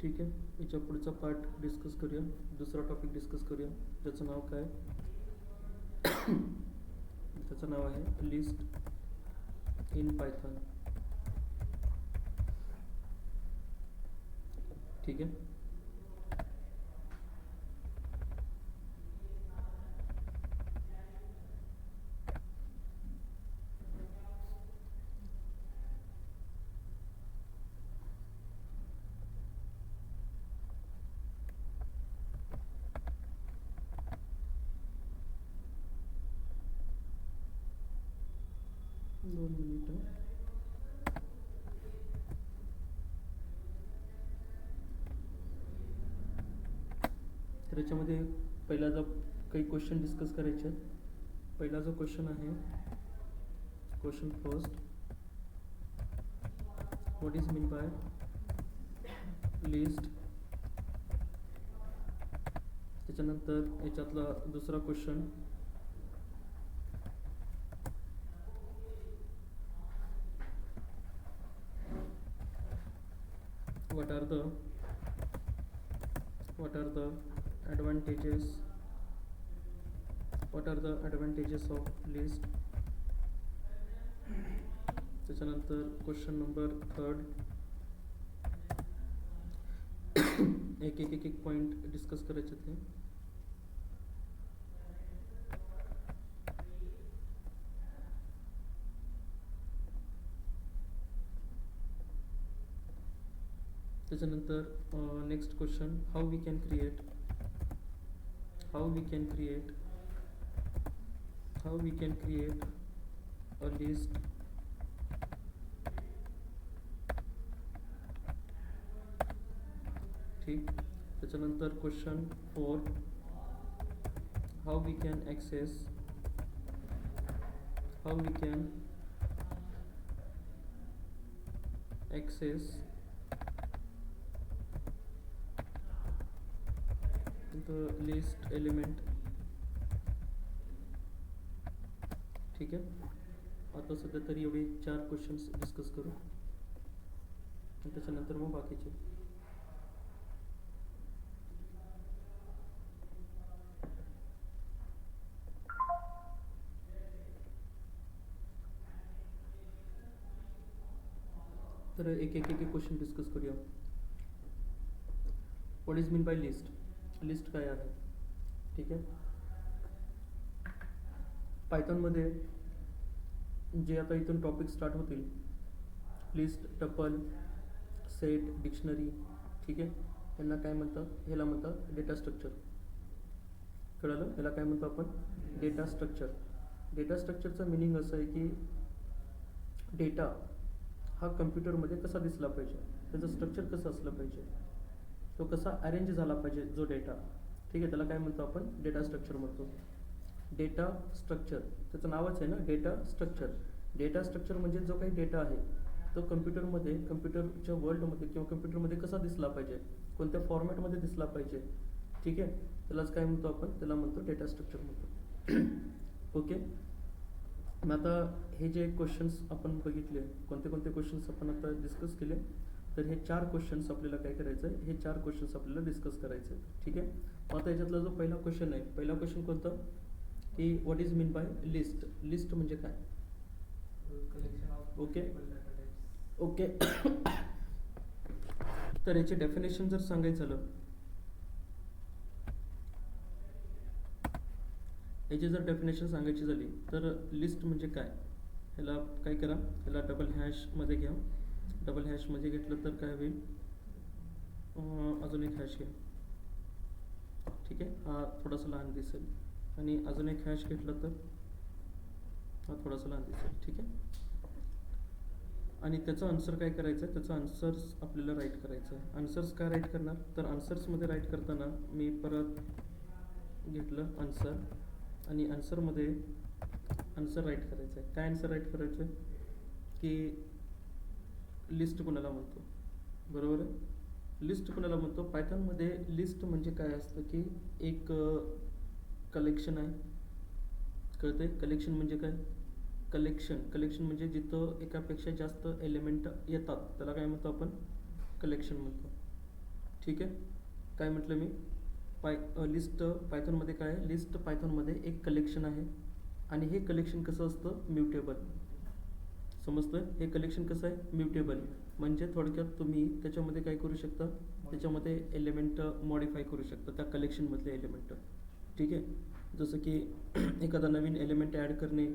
ठीक आहे, याच्या पुढचा पार्ट डिस्कस करूया. दुसरा टॉपिक डिस्कस करूया, ज्याचं नाव काय त्याचं नाव आहे लिस्ट इन पायथन. ठीक आहे. दोन मिनिटं. तर याच्यामध्ये पहिला जो काही क्वेश्चन डिस्कस करायचे आहेत. पहिला जो क्वेश्चन आहे, question first, what is mean by list. त्याच्यानंतर याच्यातला दुसरा question, what are the advantages of list. त्याच्यानंतर क्वेश्चन नंबर थर्ड, एक पॉइंट डिस्कस करायचे ते. त्याच्यानंतर next question, how we can create a list. ठीक. त्याच्यानंतर question four, how we can access the list element. ठीक आहे. आता सध्या तरी एवढे 4 क्वेश्चन्स डिस्कस करू आणि त्याच्यानंतर मग बाकीचे. तर एक क्वेश्चन डिस्कस करूया. What is mean by list. List काय आहे. ठीक आहे. पायथॉनमध्ये जे आता इथून टॉपिक स्टार्ट होतील, लिस्ट, टपल, सेट, डिक्शनरी. ठीक आहे. यांना काय म्हणतात, ह्याला म्हणतात डेटा स्ट्रक्चर. कळलं, ह्याला काय म्हणतो आपण, डेटा स्ट्रक्चर. डेटा स्ट्रक्चरचा मिनिंग असं आहे की डेटा हा कम्प्युटरमध्ये कसा दिसला पाहिजे, त्याचं स्ट्रक्चर कसं असलं पाहिजे, तो कसा अरेंज झाला पाहिजे जो डेटा. ठीक आहे. त्याला काय म्हणतो आपण, डेटा स्ट्रक्चर म्हणतो. डेटा स्ट्रक्चर, त्याचं नावच आहे ना, डेटा स्ट्रक्चर. डेटा स्ट्रक्चर म्हणजे जो काही डेटा आहे तो कम्प्युटरमध्ये, कम्प्युटरच्या वर्ल्डमध्ये किंवा कम्प्युटरमध्ये कसा दिसला पाहिजे, कोणत्या फॉर्मॅटमध्ये दिसला पाहिजे. ठीक आहे. त्यालाच काय म्हणतो आपण, त्याला म्हणतो डेटा स्ट्रक्चर म्हणतो. ओके. मग आता हे जे क्वेश्चन्स आपण बघितले, कोणते क्वेश्चन्स आपण आता डिस्कस केले, तर हे 4 क्वेश्चन्स आपल्याला काय करायचं आहे, हे 4 क्वेश्चन्स आपल्याला डिस्कस करायचे आहेत. ठीक आहे. मग आता याच्यातला जो पहिला क्वेश्चन आहे, पहिला क्वेश्चन कोणता की what is mean by list. List म्हणजे काय. ओके. तर याचे डेफिनेशन जर सांगायचं झालं, याची जर डेफिनेशन सांगायची झाली तर लिस्ट म्हणजे काय, ह्याला काय करा, ह्याला डबल हॅशमध्ये घ्या. डबल हॅशमध्ये घेतलं तर काय होईल, अजून एक हॅश घ्या. ठीक आहे. हा थोडासा लहान दिसेल आणि अजून एक हॅश घेतलं तर हा थोडासा लहान दिसेल. ठीक आहे. आणि त्याचं आन्सर काय करायचं आहे, त्याचं आन्सर्स आपल्याला राईट करायचं आहे. आन्सर्स काय राईट करणार, तर आन्सर्समध्ये राईट करताना मी परत घेतलं आन्सर आणि आन्सरमध्ये आन्सर राईट करायचं आहे. काय आन्सर राईट करायचं आहे की लिस्ट कोणाला म्हणतो. बरोबर आहे. लिस्ट कोणाला म्हणतो. पायथॉनमध्ये लिस्ट म्हणजे काय असतं की एक कलेक्शन आहे. कळतंय. कलेक्शन म्हणजे काय, कलेक्शन म्हणजे जिथं एकापेक्षा जास्त एलिमेंट येतात त्याला काय म्हणतो आपण, कलेक्शन म्हणतो. ठीक आहे. काय म्हटलं मी, लिस्ट पायथॉनमध्ये काय आहे, लिस्ट पायथॉनमध्ये एक कलेक्शन आहे आणि हे कलेक्शन कसं असतं, म्युटेबल. समजतंय, हे कलेक्शन कसं आहे, म्युटेबल. म्हणजे थोडक्यात तुम्ही त्याच्यामध्ये काय करू शकता, त्याच्यामध्ये एलिमेंट मॉडिफाय करू शकता त्या कलेक्शनमधले एलिमेंट. ठीक आहे. जसं की एखादा नवीन एलिमेंट ॲड करणे,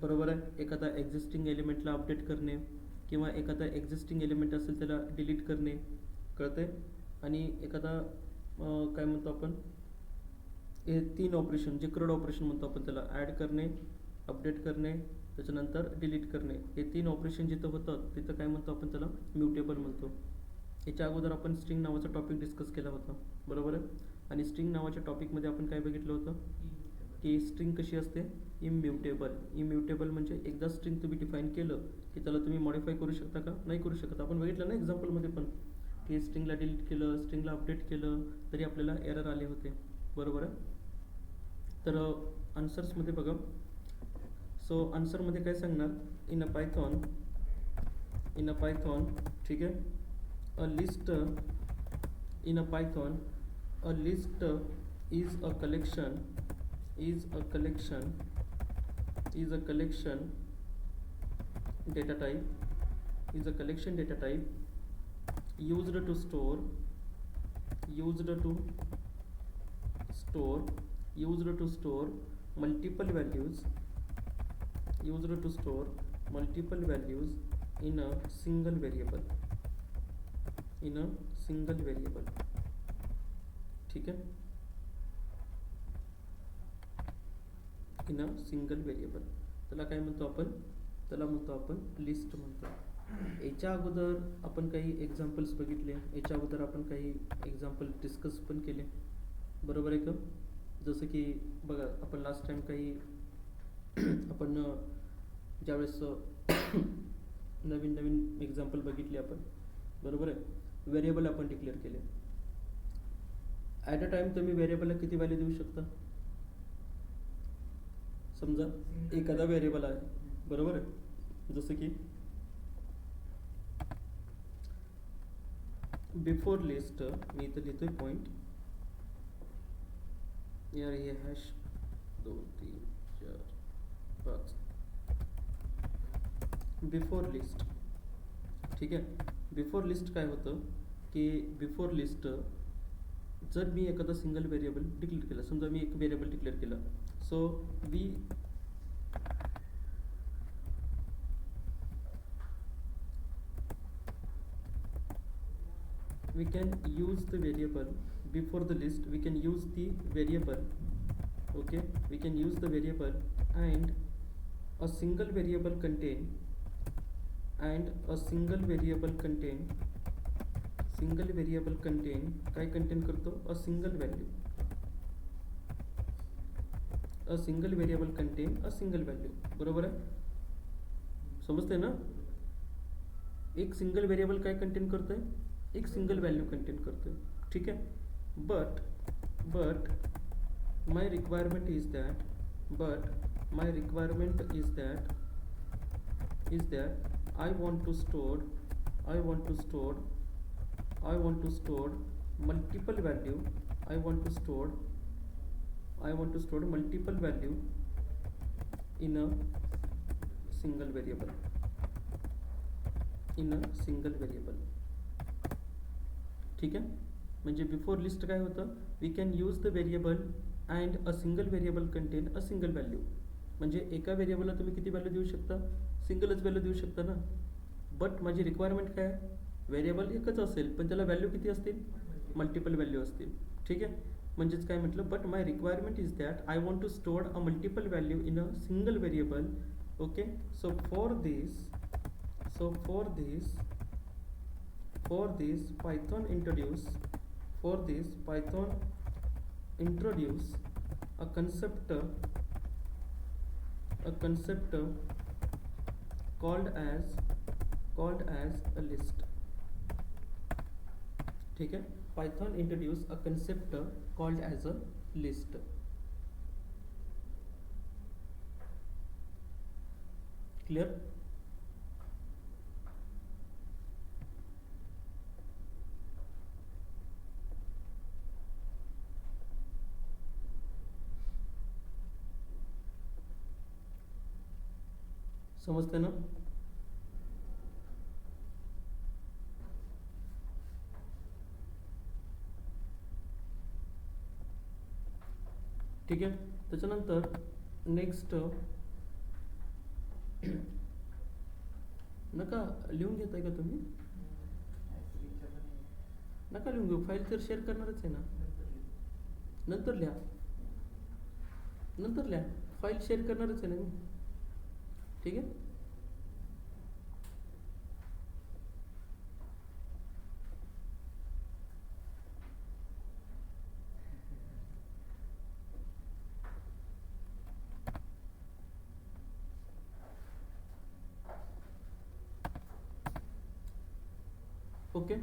बरोबर आहे, एखादा एक्झिस्टिंग एलिमेंटला अपडेट करणे, किंवा एखादा एक्झिस्टिंग एलिमेंट असेल त्याला डिलीट करणे, कळतंय. आणि एखादा काय म्हणतो आपण, हे 3 ऑपरेशन जे क्रड ऑपरेशन म्हणतो आपण त्याला, ॲड करणे, अपडेट करणे, त्याच्यानंतर डिलीट करणे, हे 3 ऑपरेशन जिथं होतं तिथं काय म्हणतो आपण त्याला, म्युटेबल म्हणतो. याच्या अगोदर आपण स्ट्रिंग नावाचा टॉपिक डिस्कस केला होता, बरोबर आहे. आणि स्ट्रिंग नावाच्या टॉपिकमध्ये आपण काय बघितलं होतं की स्ट्रिंग कशी असते, इम्म्युटेबल. इम्म्युटेबल म्हणजे एकदा स्ट्रिंग तुम्ही डिफाईन केलं की त्याला तुम्ही मॉडिफाय करू शकता का, नाही करू शकत. आपण बघितलं ना एक्झाम्पलमध्ये पण, की स्ट्रिंगला डिलीट केलं, स्ट्रिंगला अपडेट केलं तरी आपल्याला एरर आले होते, बरोबर आहे. तर आन्सर्समध्ये बघा, सो आन्सरमध्ये काय सांगणार, इन अ पायथॉन, ठीक आहे, अ list, in a Python a list is a collection data type, used to store multiple values, in a single variable, ठीक है, इन अ सिंगल व्हेरिएबल. त्याला काय म्हणतो आपण, त्याला म्हणतो आपण लिस्ट म्हणतो. याच्या अगोदर आपण काही एक्झाम्पल्स बघितले, याच्या अगोदर आपण काही एक्झाम्पल डिस्कस पण केले, बरोबर आहे का. जसं की बघा, आपण लास्ट टाइम काही आपण ज्यावेळेस नवीन एक्झाम्पल बघितले आपण, बरोबर आहे. व्हेरिएबल आपण डिक्लेअर केले. ॲट अ टाइम तुम्ही व्हेरिएबलला किती व्हॅल्यू देऊ शकता. समजा एखादा व्हेरिएबल आहे, बरोबर आहे. जसं की बिफोर लिस्ट, मी इथं लिहितोय पॉईंट, यार हे हॅश 2 3 4 5, बिफोर लिस्ट, ठीक आहे. बिफोर लिस्ट काय होतं की बिफोर लिस्ट जर मी एखादा सिंगल व्हेरिएबल डिक्लेअर केला, समजा मी एक व्हेरिएबल डिक्लेअर केला, so we can use the variable before the list, we can use the variable, okay, we can use the variable and a single variable contain काय content करतो, a single variable contain a single value, बरोबर आहे. समजते ना, एक single variable काय content करतोय, एक सिंगल व्हॅल्यू कंटेन करतोय, ठीक आहे. But my requirement is that I want to store multiple value, I want to store multiple value in a single variable, ठीक आहे. म्हणजे बिफोर लिस्ट काय होतं, we can use the variable and a single variable contain a single value. म्हणजे एका व्हेरिएबलला तुम्ही किती व्हॅल्यू देऊ शकता, सिंगलच व्हॅल्यू देऊ शकता ना. बट माझी रिक्वायरमेंट काय आहे, व्हेरिएबल एकच असेल पण त्याला व्हॅल्यू किती असतील, मल्टिपल व्हॅल्यू असतील, ठीक आहे. म्हणजेच काय म्हटलं, but my requirement is that I want to store a multiple value in a single variable, okay. So for this Python introduce a concept called as a list, ठीक है. Python introduce a concept called as a list. Clear? समजते ना? ठीक आहे. त्याच्यानंतर next नका लिहून घेताय का तुम्ही? नका लिहून घेऊ, फाईल तर शेअर करणारच आहे ना. नंतर लिहा, नंतर लिहा, फाईल शेअर करणारच आहे ना मी. ठीक आहे. ओके.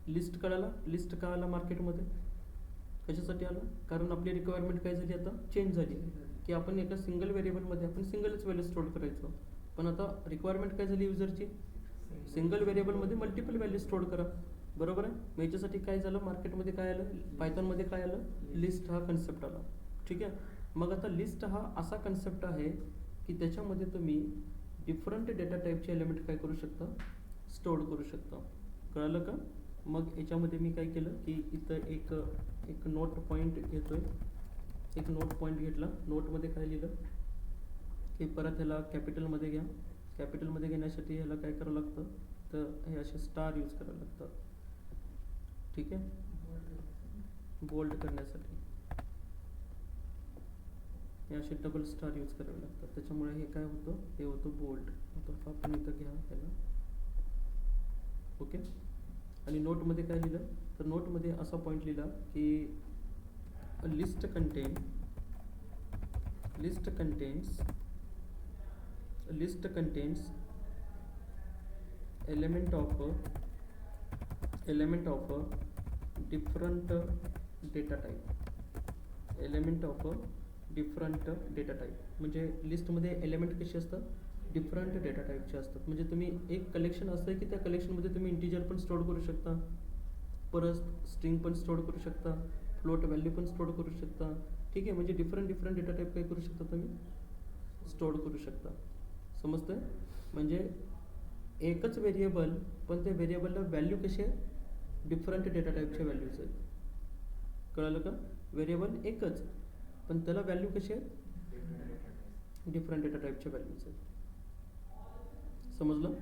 लिस्ट कळाला? लिस्ट का आला मार्केटमध्ये? कशासाठी आला? कारण आपली रिक्वायरमेंट काय झाली आता? चेंज झाली की आपण एका सिंगल व्हेरिएबलमध्ये आपण सिंगलच व्हॅल्यू स्टोअर करायचो, पण आता रिक्वायरमेंट काय झाली युजरची? सिंगल व्हेरिएबलमध्ये मल्टिपल व्हॅल्यू स्टोअर करा. बरोबर आहे. मग याच्यासाठी काय झालं? मार्केटमध्ये काय आलं? पायथॉनमध्ये काय आलं? लिस्ट हा कन्सेप्ट आला. ठीक आहे. मग आता लिस्ट हा असा कन्सेप्ट आहे की त्याच्यामध्ये तुम्ही डिफरंट डेटा टाईपचे एलिमेंट काय करू शकता? स्टोअर करू शकता. कळालं का? मग याच्यामध्ये मी काय केलं की इथं एक नोट पॉईंट घेतोय, एक नोट पॉईंट घेतला. नोटमध्ये काय लिहिलं की परत ह्याला कॅपिटलमध्ये घ्या. कॅपिटलमध्ये घेण्यासाठी ह्याला काय करावं लागतं? तर हे असे स्टार यूज करावं लागतं. ठीक आहे. बोल्ड करण्यासाठी हे असे डबल स्टार यूज करावे लागतात. त्याच्यामुळे हे काय होतं? हे होतं बोल्ड. आता आपण इथं घ्या ह्याला. ओके. आणि नोटमध्ये काय लिहिलं? तर नोटमध्ये असा पॉईंट लिहिला की list contains element of different data type. Element of different data type म्हणजे लिस्टमध्ये एलिमेंट कसे असतात? डिफरंट डेटा टाईपचे असतात. म्हणजे तुम्ही एक कलेक्शन असतं की त्या कलेक्शनमध्ये तुम्ही इंटिजर पण स्टोअर करू शकता, परत स्ट्रिंग पण स्टोअर करू शकता, फ्लोट व्हॅल्यू पण स्टोअर करू शकता. ठीक आहे. म्हणजे डिफरंट डेटा टाईप काय करू शकता तुम्ही? स्टोअर करू शकता. समजतंय? म्हणजे एकच व्हेरिएबल पण त्या व्हेरिएबलला व्हॅल्यू कशी आहे? डिफरंट डेटा टाईपच्या व्हॅल्यूज आहेत. कळालं का? व्हेरिएबल एकच पण त्याला व्हॅल्यू कशी आहे? डिफरंट डेटा टाईपच्या व्हॅल्यूज आहेत. समजलं?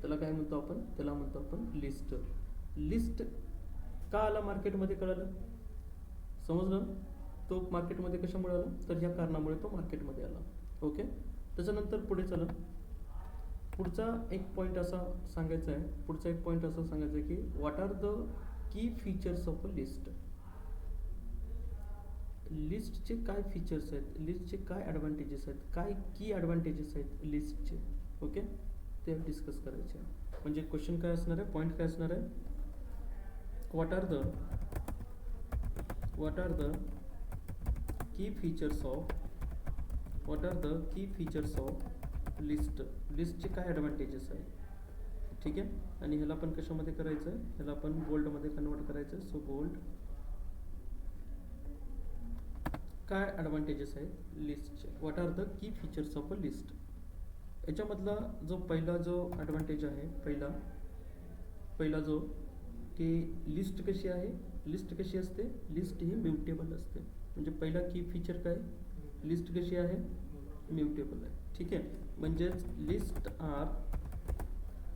त्याला काय म्हणतो आपण? त्याला म्हणतो आपण लिस्ट. लिस्ट का आला मार्केटमध्ये? कळालं? समजलं? तो मार्केटमध्ये कशामुळे आला? तर ह्या कारणामुळे तो मार्केटमध्ये आला. ओके. त्याच्यानंतर पुढे चला. पुढचा एक पॉईंट असा सांगायचा आहे, की what are the key features of a list. लिस्टचे काय फीचर्स आहेत? लिस्टचे काय ॲडव्हान्टेजेस आहेत? काय की ॲडव्हान्टेजेस आहेत लिस्टचे? ओके. ते डिस्कस करायचे. म्हणजे क्वेश्चन काय असणार आहे? पॉईंट काय असणार आहे? What are the key features of list. लिस्टचे काय ॲडव्हान्टेजेस आहेत? ठीक आहे. आणि ह्याला पण कशामध्ये करायचं आहे? ह्याला पण बोल्डमध्ये कन्वर्ट करायचं आहे. So bold. काय ॲडव्हान्टेजेस आहेत लिस्टचे? What are the key features of a list. याच्यामधला जो पहिला ॲडव्हान्टेज आहे, पहिला जो की लिस्ट कशी आहे? लिस्ट कशी असते? लिस्ट ही म्युटेबल असते. म्हणजे पहिला की फीचर काय? लिस्ट कशी आहे? म्युटेबल आहे. ठीक आहे. म्हणजेच list are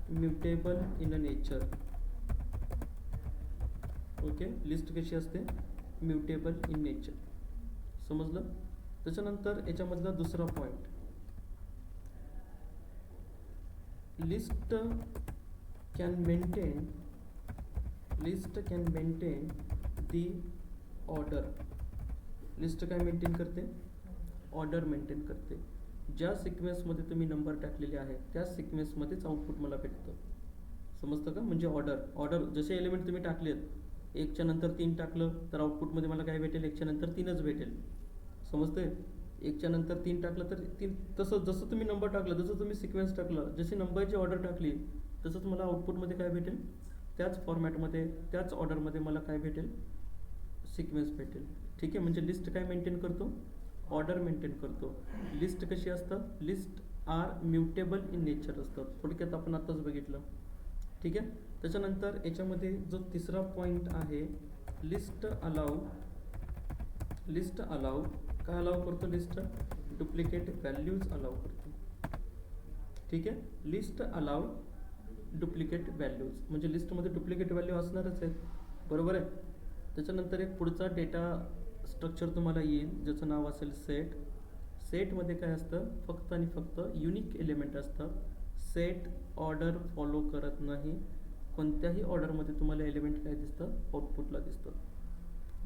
mutable in a nature. Okay. List कशी असते? Mutable in nature. समजलं? त्याच्यानंतर याच्यामधला दुसरा point, list can maintain the order. List काय मेंटेन करते? ऑर्डर मेंटेन करते. ज्या सिक्वेन्समध्ये तुम्ही नंबर टाकलेले आहेत त्या सिक्वेन्समध्येच आउटपुट मला भेटतं. समजतं का? म्हणजे ऑर्डर जसे एलिमेंट तुम्ही टाकलेत, 1च्या नंतर 3 टाकलं तर आउटपुटमध्ये मला काय भेटेल? 1च्या नंतर 3च भेटेल. समजतंय? 1च्या नंतर 3 टाकलं तर 3. तसं जसं तुम्ही नंबर टाकला, जसं तुम्ही सिक्वेन्स टाकला, जशी नंबरची ऑर्डर टाकली, तसंच मला आउटपुटमध्ये काय भेटेल? त्याच फॉर्मॅटमध्ये, त्याच ऑर्डरमध्ये मला काय भेटेल? सिक्वेन्स भेटेल. ठीक आहे. म्हणजे लिस्ट काय मेंटेन करतो? ऑर्डर मेंटेन करतो. लिस्ट कशी असतात? List are mutable in nature असतात. थोडक्यात आपण आत्ताच बघितलं. ठीक आहे. त्याच्यानंतर याच्यामध्ये जो तिसरा पॉईंट आहे, लिस्ट अलाउ काय अलाउ करतो? लिस्ट डुप्लिकेट व्हॅल्यूज अलाउ करतो. ठीक आहे. लिस्ट अलाउ डुप्लिकेट व्हॅल्यूज म्हणजे लिस्टमध्ये डुप्लिकेट व्हॅल्यू असणारच आहेत, बरोबर आहे. त्याच्यानंतर एक पुढचा डेटा स्ट्रक्चर तुम्हाला येईल ज्याचं नाव असेल सेट. सेटमध्ये काय असतं? फक्त आणि फक्त युनिक एलिमेंट असतं. सेट ऑर्डर फॉलो करत नाही. कोणत्याही ऑर्डरमध्ये तुम्हाला एलिमेंट काय दिसतं? आउटपुटला दिसतं.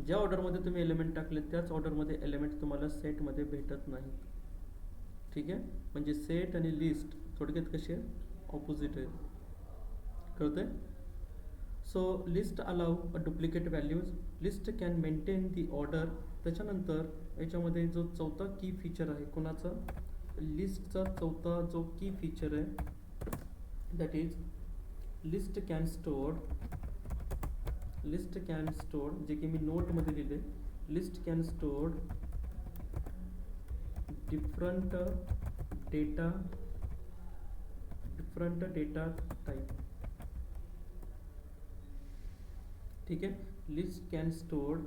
ज्या ऑर्डरमध्ये तुम्ही एलिमेंट टाकले त्याच ऑर्डरमध्ये एलिमेंट तुम्हाला सेटमध्ये भेटत नाही. ठीक आहे. म्हणजे सेट आणि लिस्ट थोडक्यात कसे ऑपोजिट आहे, कळतंय? So list allow a duplicate values. List can maintain the order. त्याच्यानंतर याच्यामध्ये जो चौथा की फीचर आहे कोणाचा? लिस्टचा चौथा जो की फीचर आहे that is list can store, जे की मी नोटमध्ये लिहिले, list can store different data type. ठीक आहे. List can store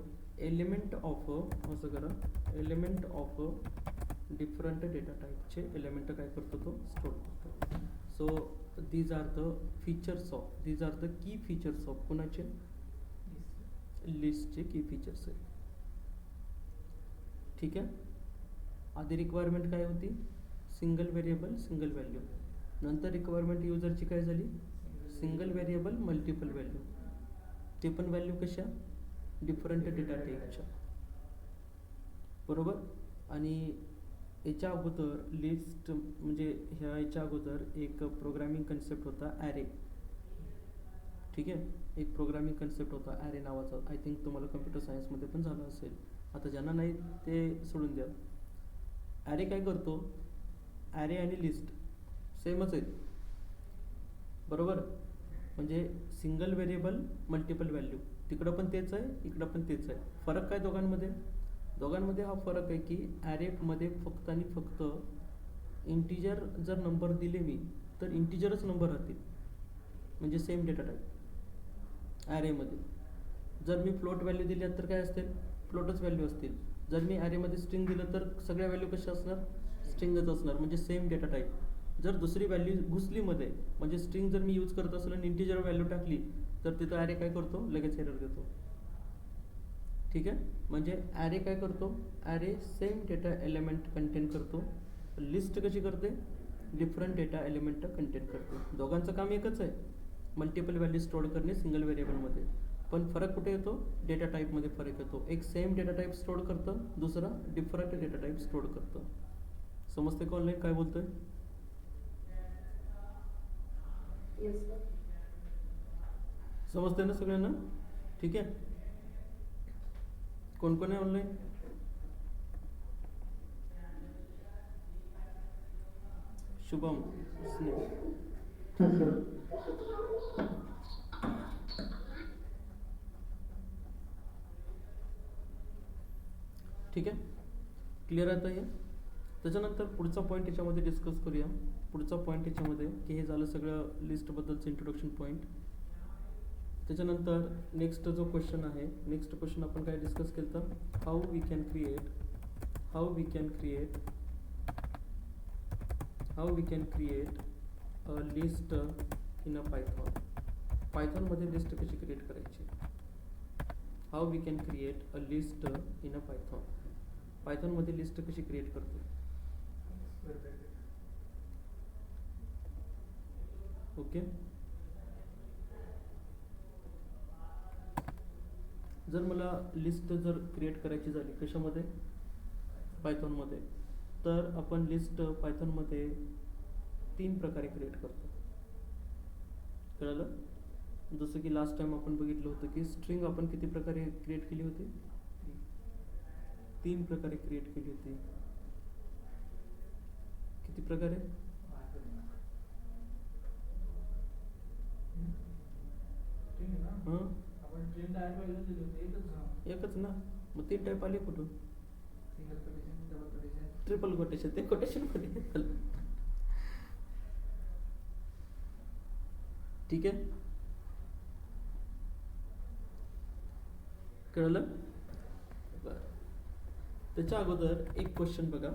element of असं करा, एलिमेंट ऑफ डिफरंट डेटा टाईपचे एलिमेंट काय करतो? तो स्टोअर करतो. So these are the key features of कोणाचे? लिस्टचे की फीचर्स आहेत. ठीक आहे. आधी रिक्वायरमेंट काय होती? Single variable single value. नंतर रिक्वायरमेंट युजरची काय झाली? Single variable multiple value. ते पण व्हॅल्यू कशा? डिफरंट डेटा टाईपच्या, बरोबर. आणि याच्या अगोदर लिस्ट म्हणजे याच्या अगोदर एक प्रोग्रामिंग कन्सेप्ट होता ॲरे. ठीक आहे. एक प्रोग्रामिंग कन्सेप्ट होता ॲरे नावाचा. आय थिंक तुम्हाला कम्प्युटर सायन्समध्ये पण झालं असेल. आता ज्यांना नाही ते सोडून द्या. ॲरे काय करतो? ॲरे आणि लिस्ट सेमच आहेत, बरोबर. म्हणजे सिंगल व्हेरिएबल मल्टिपल व्हॅल्यू, तिकडं पण तेच आहे, इकडं पण तेच आहे. फरक काय दोघांमध्ये? दोघांमध्ये हा फरक आहे की ॲरेमध्ये फक्त आणि फक्त इंटिजर जर नंबर दिले मी तर इंटिजरच नंबर राहतील, म्हणजे सेम डेटा टाईप. ॲरेमध्ये जर मी फ्लोट व्हॅल्यू दिल्या तर काय असतील? फ्लोटच व्हॅल्यू असतील. जर मी ॲरेमध्ये स्ट्रिंग दिलं तर सगळ्या व्हॅल्यू कशा असणार? स्ट्रिंगच असणार, म्हणजे सेम डेटा टाईप. जर दुसरी व्हॅल्यू घुसली मध्ये, म्हणजे स्ट्रिंग जर मी यूज करत असेल आणि इंटिजर व्हॅल्यू टाकली तर तिथं ॲरे काय करतो? लगेच एरर देतो. ठीक आहे. म्हणजे ॲरे काय करतो? Array same data element content करतो. लिस्ट कशी करते? डिफरंट डेटा एलिमेंट कंटेन करते. दोघांचं काम एकच आहे, मल्टिपल व्हॅल्यू स्टोअर करणे सिंगल व्हेरिएबलमध्ये. पण फरक कुठे येतो? डेटा टाईपमध्ये फरक येतो. एक सेम डेटा टाईप स्टोअर करतं, दुसरा डिफरंट डेटा टाईप स्टोअर करतं. समजते का ऑनलाईन काय बोलतोय? समजते ना सगळ्यांना? ठीक आहे. कोण कोण आहे ऑनलाईन? शुभम, ठीक आहे. क्लिअर आहे आता हे? त्याच्यानंतर पुढचा पॉईंट याच्यामध्ये डिस्कस करूया. पुढचा पॉईंट याच्यामध्ये की हे झालं सगळं लिस्टबद्दलचं इंट्रोडक्शन पॉईंट. त्याच्यानंतर नेक्स्ट जो क्वेश्चन आहे, नेक्स्ट क्वेश्चन आपण काय डिस्कस केलं तर how we can create a list in a Python. पायथॉनमध्ये लिस्ट कशी क्रिएट करायची? How we can create a list in a Python. पायथॉनमध्ये लिस्ट कशी क्रिएट करतो? ओके. जर मला लिस्ट जर क्रिएट करायची झाली कशामध्ये? पायथॉनमध्ये, तर आपण लिस्ट पायथॉनमध्ये 3 प्रकारे क्रिएट करतो. कळलं? जसं की लास्ट टाइम आपण बघितलं होतं की स्ट्रिंग आपण किती प्रकारे क्रिएट केली होती? 3 प्रकारे क्रिएट केली होती. किती प्रकारे? हां, एकच ना. मग 3 टाईप आले कुठून? ट्रिपल कोटेशन, ते कोटेशन मध्ये ठीक आहे, कळलं? बरं, त्याच्या अगोदर एक क्वेश्चन बघा.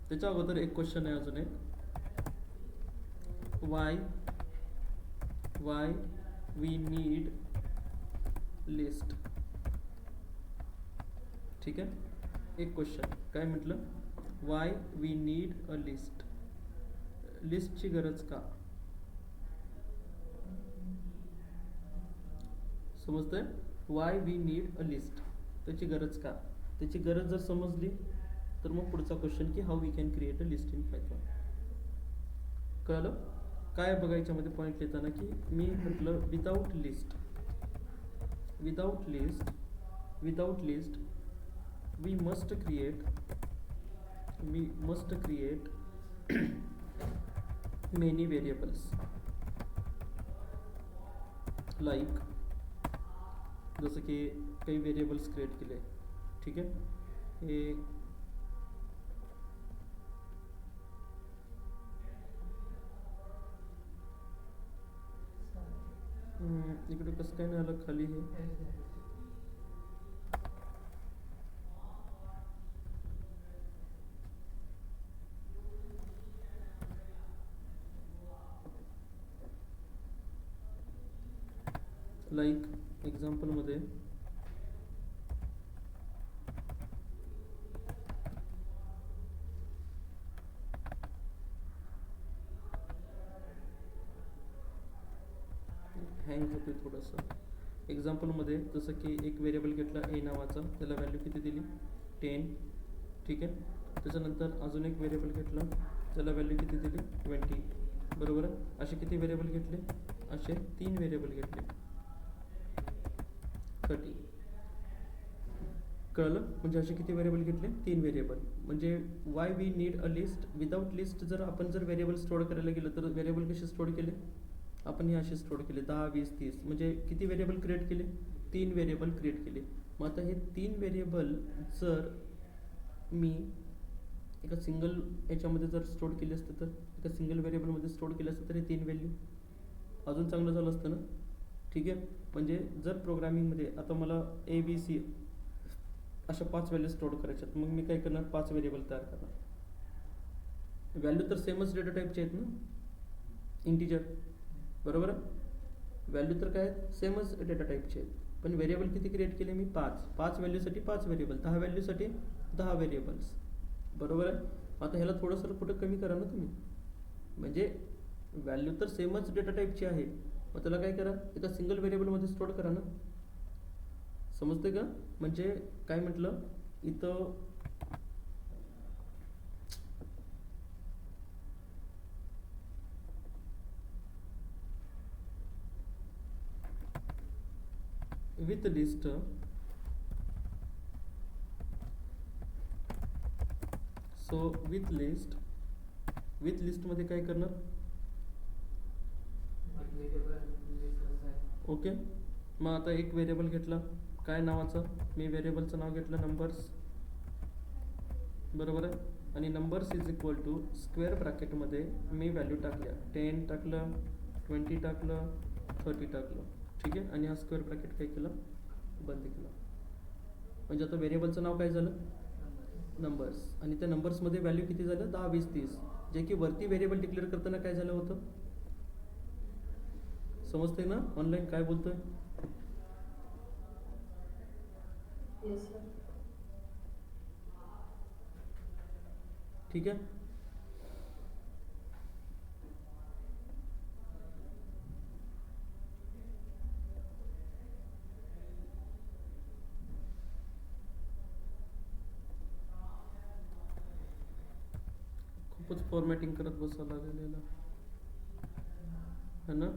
त्याच्या अगोदर एक क्वेश्चन आहे अजून एक. Why we need list. ठीक आहे, एक क्वेश्चन काय म्हटलं, why we need a list. लिस्टची गरज का? समजतंय? Why we need a list, त्याची गरज का? त्याची गरज जर समजली तर मग पुढचा क्वेश्चन की how we can create a list in Python. कळलं? काय बघा याच्यामध्ये पॉईंट लिहिताना की मी म्हटलं without list we must create many variables like, जसं की काही व्हेरिएबल्स क्रिएट केले. ठीक आहे, हे इकडे कसं काय नाही आलं खाली हे. लाईक एक्झाम्पलमध्ये हँग होते थोडंसं. एक्झाम्पलमध्ये जसं की एक व्हेरिएबल घेतला ए नावाचा, त्याला व्हॅल्यू किती दिली 10. ठीक आहे, त्याच्यानंतर अजून एक व्हेरिएबल घेतला, त्याला व्हॅल्यू किती दिली 20. बरोबर आहे. असे किती व्हेरिएबल घेतले? असे 3 व्हेरिएबल घेतले 30. कळलं? म्हणजे असे किती व्हेरिएबल घेतले? 3 व्हेरिएबल. म्हणजे why we need a list. Without list जर आपण व्हेरिएबल स्टोअर करायला गेलं तर व्हेरिएबल कसे स्टोअर केले? आपण हे असे स्टोअर केले 10, 20, 30. म्हणजे किती व्हेरिएबल क्रिएट केले? 3 व्हेरिएबल क्रिएट केले. मग आता हे 3 व्हेरिएबल जर मी एका सिंगल याच्यामध्ये जर स्टोअर केले असते तर, एका सिंगल व्हेरिएबलमध्ये स्टोअर केले असते तर हे 3 व्हॅल्यू अजून चांगलं झालं असतं ना. ठीक आहे, म्हणजे जर प्रोग्रामिंगमध्ये आता मला ABC अशा 5 व्हॅल्यू स्टोअर करायच्यात, मग मी काय करणार? 5 व्हेरिएबल तयार करणार. व्हॅल्यू तर सेमच डेटा टाईपचे आहेत ना, इंटिजर. बरोबर आहे, व्हॅल्यू तर काय आहेत? सेमच डेटा टाईपचे आहेत. पण व्हेरिएबल किती क्रिएट केले मी? 5 व्हॅल्यूसाठी 5 व्हेरिएबल, 10 व्हॅल्यूसाठी 10 व्हेरिएबल्स. बरोबर आहे. आता ह्याला थोडंसं कुठं कमी करा ना तुम्ही. म्हणजे व्हॅल्यू तर सेमच डेटा टाईपची आहे, मग त्याला काय करा? एका सिंगल व्हेरिएबलमध्ये स्टोअर करा ना. समजते का? म्हणजे काय म्हटलं इथं, विथ लिस्ट विथ लिस्टमध्ये काय करणार? ओके, मग आता एक व्हेरिएबल घेतला काय नावाचा? मी व्हेरिएबलचं नाव घेतलं नंबर्स. बरोबर आहे. आणि numbers is equal to square ब्रॅकेटमध्ये मी व्हॅल्यू टाकल्या, 10 टाकलं, 20 टाकलं, 30 टाकलं. ठीक आहे, आणि हा स्क्वेअर ब्रॅकेट काय केलं? बंद केला. म्हणजे आता व्हेरिएबलचं नाव काय झालं? नंबर्स. आणि त्या नंबर्समध्ये व्हॅल्यू किती झालं? 10, 20, 30. जे की वरती व्हेरिएबल डिक्लेअर करताना काय झालं होतं? समजते ना ऑनलाईन काय बोलतोय? ठीक आहे, खूपच फॉर्मॅटिंग करत बसावं लागेल है ना.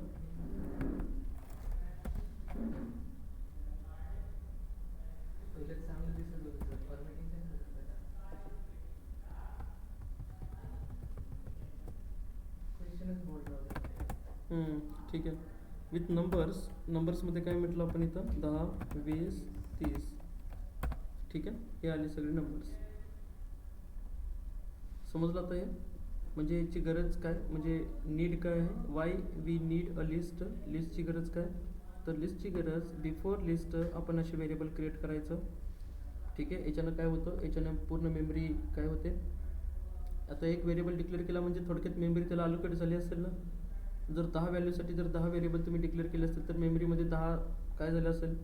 ठीक आहे. विथ नंबर्समध्ये काय म्हटलं आपण इथं? 10, 20, 30. ठीक आहे, हे आले सगळे नंबर्स. समजलं आता हे? म्हणजे याची गरज काय, म्हणजे नीड काय आहे, why we need a list. लिस्टची गरज काय, तर लिस्टची गरज बिफोर लिस्ट आपण असे व्हेरिएबल क्रिएट करायचं. ठीक आहे, याच्यानं काय होतं, याच्यानं पूर्ण मेमरी काय होते. आता एक व्हेरिएबल डिक्लेअर केला म्हणजे थोडक्यात मेमरी त्याला अलोकेट झाली असेल ना. जर 10 व्हॅल्यूसाठी जर 10 व्हेरिएबल तुम्ही डिक्लेअर केले असतील तर मेमरीमध्ये 10 काय झालं असेल.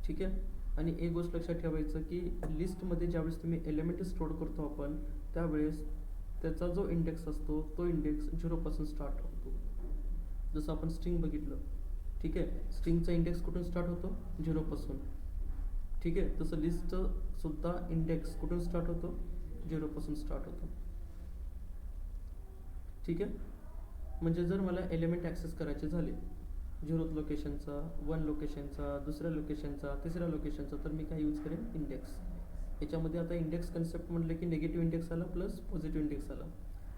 ठीक आहे, आणि एक गोष्ट लक्षात ठेवायचं की लिस्टमध्ये ज्यावेळेस तुम्ही एलिमेंट स्टोअर करतो आपण, त्यावेळेस त्याचा जो इंडेक्स असतो तो इंडेक्स 0 पासून स्टार्ट होतो. जसं आपण स्ट्रिंग बघितलं. ठीक आहे, स्ट्रिंगचा इंडेक्स कुठून स्टार्ट होतो, 0 पासून. ठीक आहे, तसं लिस्ट सुद्धा इंडेक्स कुठून स्टार्ट होतो, 0 पासून स्टार्ट होतो. ठीक आहे, म्हणजे जर मला एलिमेंट ॲक्सेस करायचे झाले 0th लोकेशनचा, 1 लोकेशनचा, दुसऱ्या लोकेशनचा, तिसऱ्या लोकेशनचा, तर मी काय यूज करेन, इंडेक्स. याच्यामध्ये आता इंडेक्स कन्सेप्ट म्हटलं की निगेटिव्ह इंडेक्स आला प्लस पॉझिटिव्ह इंडेक्स आला.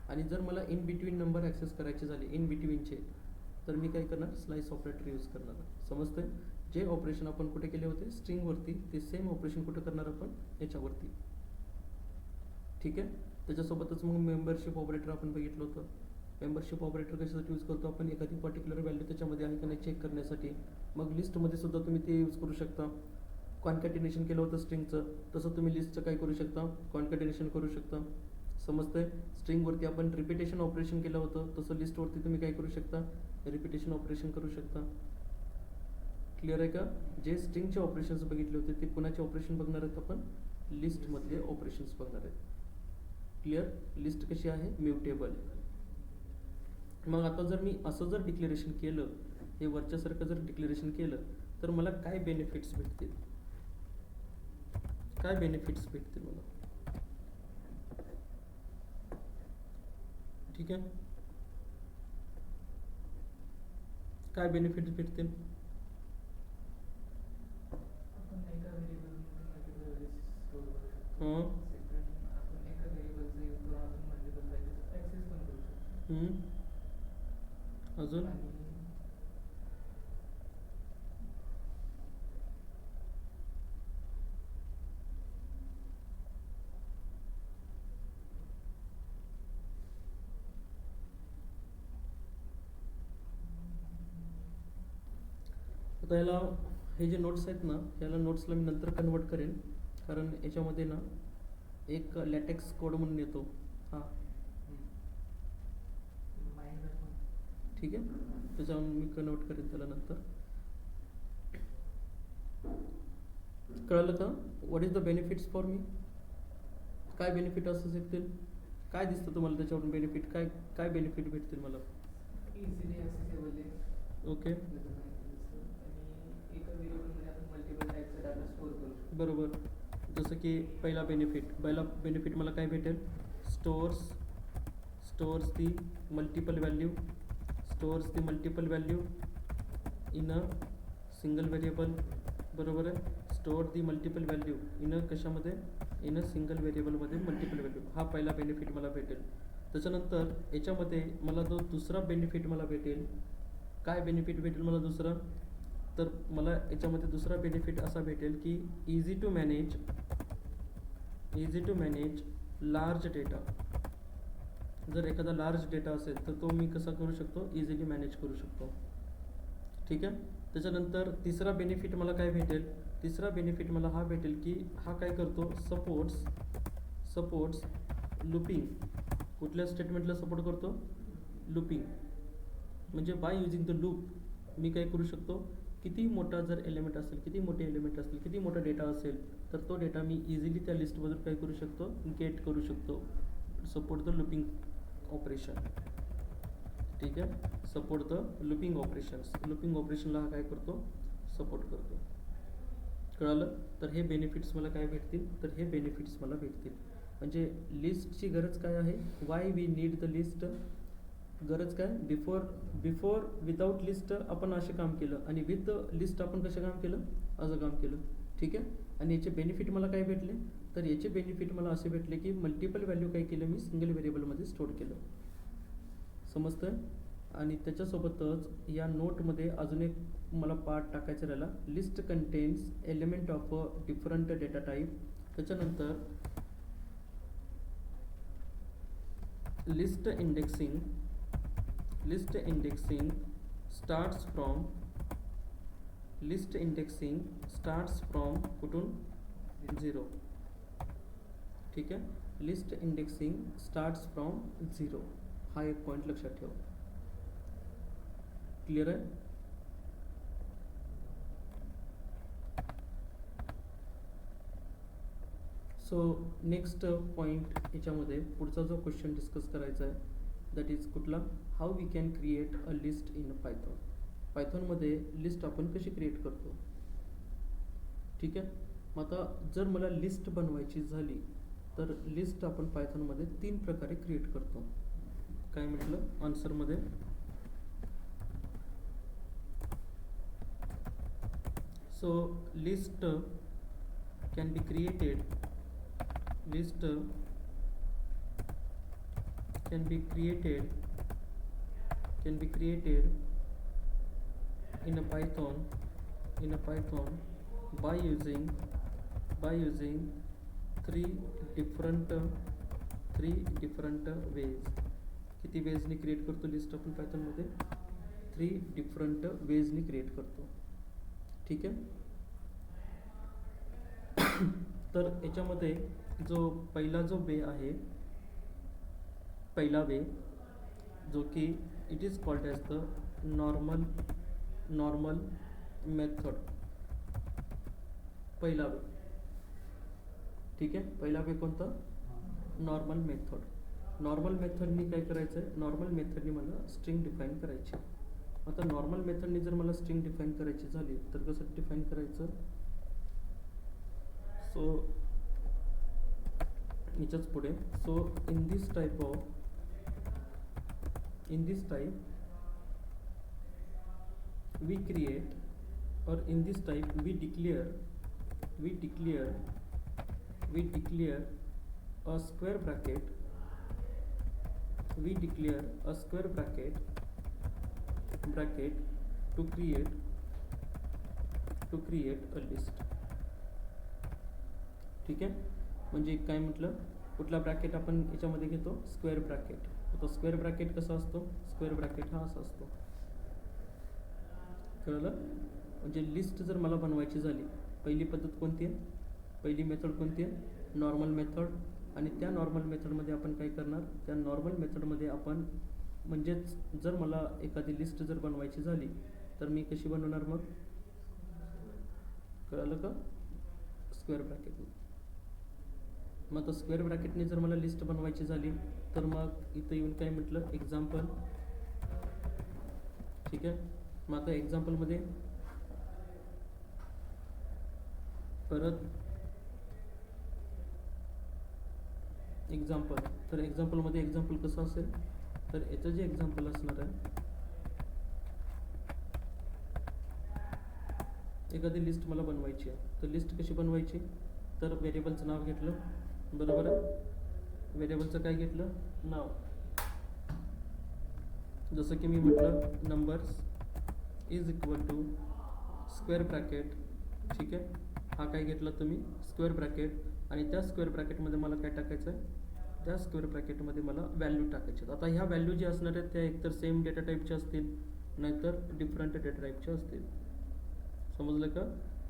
आणि जर मला इन बिटवीन नंबर ॲक्सेस करायचे झाले, इन बिटवीनचे, तर मी काय करणार, स्लाइस ऑपरेटर यूज करणार. समजतंय, जे ऑपरेशन आपण कुठे केले होते, स्ट्रिंगवरती, ते सेम ऑपरेशन कुठे करणार आपण, याच्यावरती. ठीक आहे, त्याच्यासोबतच मग मेंबरशिप ऑपरेटर आपण बघितलं होतं. मेंबरशिप ऑपरेटर कशासाठी यूज करतो आपण, एखादी पर्टिक्युलर व्हॅल्यू त्याच्यामध्ये आहे का नाही चेक करण्यासाठी. मग लिस्टमध्ये सुद्धा तुम्ही ते यूज करू शकता. कॉन्कॅटिनेशन केलं होतं स्ट्रिंगचं, तसं तुम्ही लिस्टचं काय करू शकता, कॉन्कॅटिनेशन करू शकता. समजतंय, स्ट्रिंगवरती आपण रिपिटेशन ऑपरेशन केलं होतं, तसं लिस्टवरती तुम्ही काय करू शकता, रिपिटेशन ऑपरेशन करू शकता. क्लिअर आहे का. जे स्ट्रिंगचे ऑपरेशन्स बघितले होते ते कुणाचे ऑपरेशन बघणार आहेत आपण, लिस्टमधले ऑपरेशन्स बघणार आहेत. क्लिअर, लिस्ट कशी आहे, म्युटेबल. मग आता जर मी असं जर डिक्लेरेशन केलं, हे वरच्यासारखं जर डिक्लेरेशन केलं, तर मला काय बेनिफिट्स भेटतील, काय बेनिफिट्स भेटतील मला. ठीक आहे, काय बेनिफिट्स भेटतील. अजून आता याला हे जे नोट्स आहेत ना, याला नोट्सला मी नंतर कन्वर्ट करेन, कारण याच्यामध्ये ना एक लॅटेक्स कोड म्हणून येतो. हां, ठीक आहे, त्याच्यावर मी कन्वर्ट करेन त्याला नंतर. कळलं का, what is the benefits for me, काय बेनिफिट असू शकतील, काय दिसतं तुम्हाला त्याच्यावरून बेनिफिट, काय काय बेनिफिट भेटतील मला. इझिली ॲक्सेसेबल आहे. ओके, बरोबर. जसं की पहिला बेनिफिट मला काय भेटेल, stores the multiple value in a single variable. बरोबर आहे, store the multiple value in a कशामध्ये, इन अ सिंगल व्हेरिएबलमध्ये मल्टिपल व्हॅल्यू. हा पहिला बेनिफिट मला भेटेल. त्याच्यानंतर याच्यामध्ये मला जो दुसरा बेनिफिट मला भेटेल, काय बेनिफिट भेटेल मला दुसरा, तर मला याच्यामध्ये दुसरा बेनिफिट असा भेटेल की easy to manage large data. जर एखादा लार्ज डेटा असेल तर तो मी कसा करू शकतो, इझिली मॅनेज करू शकतो. ठीक आहे, त्याच्यानंतर तिसरा बेनिफिट मला काय भेटेल, तिसरा बेनिफिट मला हा भेटेल की हा काय करतो, सपोर्ट्स लूपिंग. कुठल्या स्टेटमेंटला सपोर्ट करतो, लूपिंग. म्हणजे बाय युजिंग द लूप मी काय करू शकतो, किती मोठा जर एलिमेंट असेल, किती मोठे एलिमेंट असतील, किती मोठा डेटा असेल, तर तो डेटा मी इझिली त्या लिस्टमधून काय करू शकतो, गेट करू शकतो. Support the looping operation. ठीक आहे, सपोर्ट द लूपिंग ऑपरेशनला हा काय करतो, सपोर्ट करतो. कळालं. तर हे बेनिफिट्स मला काय भेटतील, तर हे बेनिफिट्स मला भेटतील. म्हणजे लिस्टची गरज काय आहे, why we need the list. गरज काय, बिफोर विदाउट लिस्ट आपण असे काम केलं, आणि विथ लिस्ट आपण कसं काम केलं, असं काम केलं. ठीक आहे, आणि याचे बेनिफिट मला काय भेटले, तर याचे बेनिफिट मला असे भेटले की मल्टिपल व्हॅल्यू काय केलं मी सिंगल व्हेरिएबलमध्ये स्टोअर केलं. समजतं. आणि त्याच्यासोबतच या नोटमध्ये अजून एक मला पार्ट टाकायचा राहिला, list contains element of a different data type. त्याच्यानंतर लिस्ट indexing starts from कुठून 0. ठीक आहे, लिस्ट इंडेक्सिंग स्टार्ट्स फ्रॉम 0 हा एक पॉईंट लक्षात ठेवा. क्लिअर आहे. सो नेक्स्ट पॉईंट याच्यामध्ये पुढचा जो क्वेश्चन डिस्कस करायचा आहे दॅट इज कुठला, how we can create a list in Python. पायथॉनमध्ये लिस्ट आपण कशी क्रिएट करतो. ठीक आहे, मग आता जर मला लिस्ट बनवायची झाली तर लिस्ट आपण पायथॉनमध्ये 3 प्रकारे क्रिएट करतो. काय म्हटलं आन्सरमध्ये, so list can be created in a Python by using 3 different ways. किती वेजनी क्रिएट करतो लिस्ट आपण पायथॉनमध्ये, 3 डिफरंट वेजनी क्रिएट करतो. ठीक आहे. तर याच्यामध्ये जो पहिला वे आहे, पहिला वे जो की it is called as the normal method. पहिला वे. ठीक आहे, पहिला वे कोणता, नॉर्मल मेथड. नॉर्मल मेथडनी काय करायचं आहे, नॉर्मल मेथडनी मला स्ट्रिंग डिफाईन करायची. आता नॉर्मल मेथडनी जर मला स्ट्रिंग डिफाईन करायची झाली तर कसं डिफाईन करायचं, सो याच्याच पुढे, so in this type we create, or in this type we declare a square bracket, to create a list. ठीक आहे, म्हणजे काय म्हटलं, कुठला ब्रॅकेट आपण याच्यामध्ये घेतो, स्क्वेअर ब्रॅकेट. तो स्क्वेअर ब्रॅकेट कसा असतो, स्क्वेअर ब्रॅकेट हा असा असतो. कळलं. म्हणजे लिस्ट जर मला बनवायची झाली, पहिली पद्धत कोणती आहे, पहिली मेथड कोणती आहे, नॉर्मल मेथड. आणि त्या नॉर्मल मेथडमध्ये आपण काय करणार, त्या नॉर्मल मेथडमध्ये आपण म्हणजेच जर मला एखादी लिस्ट जर बनवायची झाली तर मी कशी बनवणार, मग कळलं का, स्क्वेअर ब्रॅकेट. मग आता स्क्वेअर ब्रॅकेटने जर मला लिस्ट बनवायची झाली तर मग इथं येऊन काय म्हटलं, एक्झाम्पल. ठीक आहे, मग आता एक्झाम्पलमध्ये परत एक्झाम्पल. तर एक्झाम्पलमध्ये एक्झाम्पल कसं असेल, तर याचं जे एक्झाम्पल असणार आहे, एखादी लिस्ट मला बनवायची आहे. तर लिस्ट कशी बनवायची, तर व्हेरिएबलचं नाव घेतलं, बरोबर आहे. व्हेरिएबलचं काय घेतलं, नाव. जसं की मी म्हटलं numbers is equal to square bracket. ठीक आहे, हा काय घेतला तुम्ही, स्क्वेअर ब्रॅकेट. आणि त्या स्क्वेअर ब्रॅकेटमध्ये मला काय टाकायचं आहे, त्या स्क्वेअर ब्रॅकेटमध्ये मला व्हॅल्यू टाकायची. आता ह्या व्हॅल्यू ज्या असणार आहेत त्या एकतर सेम डेटा टाईपच्या असतील नाहीतर डिफरंट डेटा टाईपच्या असतील. समजलं का,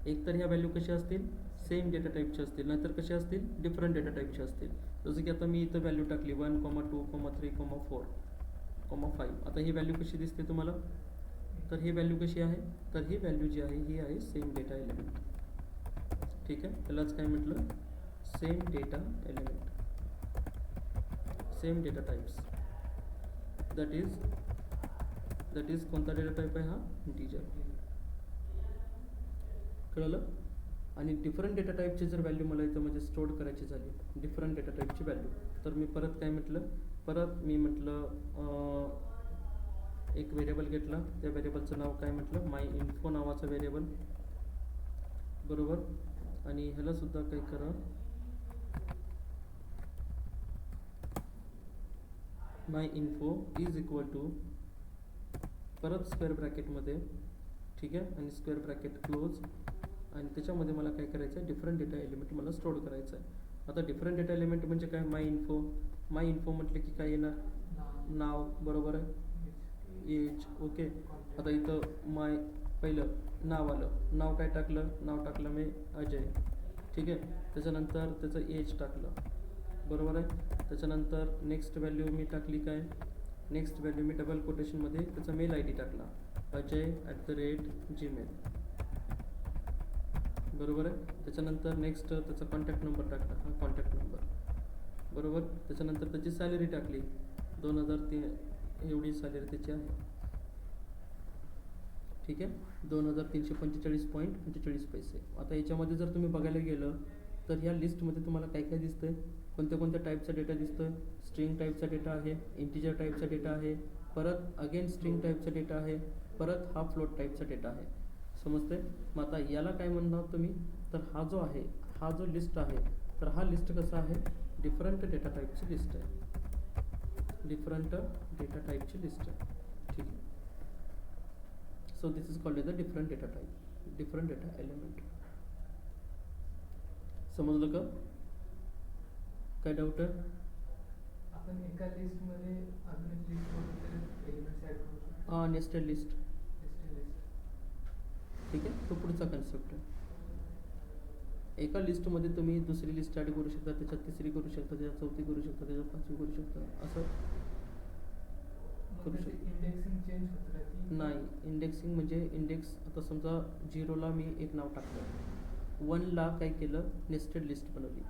एकतर ह्या व्हॅल्यू कशा असतील, सेम डेटा टाईपच्या असतील, नाहीतर कशा असतील, डिफरंट डेटा टाईपच्या असतील. जसं की आता मी इथं व्हॅल्यू टाकली 1, 2, 3, 4, 5. आता ही व्हॅल्यू कशी दिसते तुम्हाला, तर ही व्हॅल्यू कशी आहे, तर ही व्हॅल्यू जी आहे ही आहे सेम डेटा एलिमेंट. ठीक आहे, त्यालाच काय म्हटलं, same data element, same data types. That is कोणता डेटा टाईप आहे, हा इंटिजर. कळलं. आणि डिफरंट डेटा टाईपची जर व्हॅल्यू मला इथं म्हणजे स्टोअर करायची झाली, डिफरंट डेटा टाईपची व्हॅल्यू, तर मी परत काय म्हटलं, एक व्हेरिएबल घेतला. त्या व्हेरिएबलचं नाव काय म्हटलं, माय इन्फो नावाचं व्हेरिएबल, बरोबर. आणि ह्याला सुद्धा काय करा, माय इन्फो इज इक्वल टू परत स्क्वेअर ब्रॅकेटमध्ये. ठीक आहे, आणि स्क्वेअर ब्रॅकेट क्लोज. आणि त्याच्यामध्ये मला काय करायचं आहे, डिफरंट डेटा एलिमेंट मला स्टोअर करायचं आहे. आता डिफरंट डेटा एलिमेंट म्हणजे काय, माय इन्फो माय इन्फो म्हटलं की काय येणार, नाव, नाव बरोबर आहे, एज. ओके, आता इथं माय पहिलं नाव आलं, नाव काय टाकलं, नाव टाकलं मी अजय. ठीक आहे, त्याच्यानंतर त्याचं एज टाकलं बरोबर आहे. त्याच्यानंतर नेक्स्ट व्हॅल्यू मी टाकली काय, नेक्स्ट व्हॅल्यू मी डबल कोटेशनमध्ये त्याचा मेल आय डी टाकला, ajay@gmail बरोबर आहे. त्याच्यानंतर नेक्स्ट त्याचा कॉन्टॅक्ट नंबर टाकला, हा कॉन्टॅक्ट नंबर बरोबर. त्याच्यानंतर त्याची सॅलरी टाकली, 2003 एवढी सॅलरी त्याची आहे. ठीक आहे, 2345.45 पैसे. आता याच्यामध्ये जर तुम्ही बघायला गेलं तर ह्या लिस्टमध्ये तुम्हाला काय काय दिसतंय, कोणत्या कोणत्या टाईपचा डेटा दिसतोय. स्ट्रिंग टाईपचा डेटा आहे, इंटिजर टाईपचा डेटा आहे, परत अगेन स्ट्रिंग टाईपचा डेटा आहे, परत हा फ्लोट टाईपचा डेटा आहे. समजते. मग आता याला काय म्हणणार तुम्ही, तर हा जो आहे, हा जो लिस्ट आहे, तर हा लिस्ट कसा आहे, डिफरंट डेटा टाईपची लिस्ट आहे, डिफरंट डेटा टाईपची लिस्ट आहे. ठीक आहे, so this is called as the different data type, different data element. समजलं का, काय डाऊट आहे. आपण एका लिस्टमध्ये अजून एक लिस्टमध्ये एलिमेंट्स ॲड करू शकतो. हां, नेस्टेड लिस्ट. लिस्ट. ठीक आहे, तो पुढचा कन्सेप्ट आहे. एका लिस्टमध्ये तुम्ही दुसरी लिस्ट ॲड करू शकता, त्याच्यात तिसरी करू शकता, त्याच्यात चौथी करू शकता, त्याच्यात पाचवी करू शकता, असं करू शकता. इंडेक्सिंग चेंज होत राहते. नाही, इंडेक्सिंग म्हणजे इंडेक्स, आता समजा 0ला मी एक नाव टाकलं, 1ला काय केलं, नेस्टेड लिस्ट बनवली,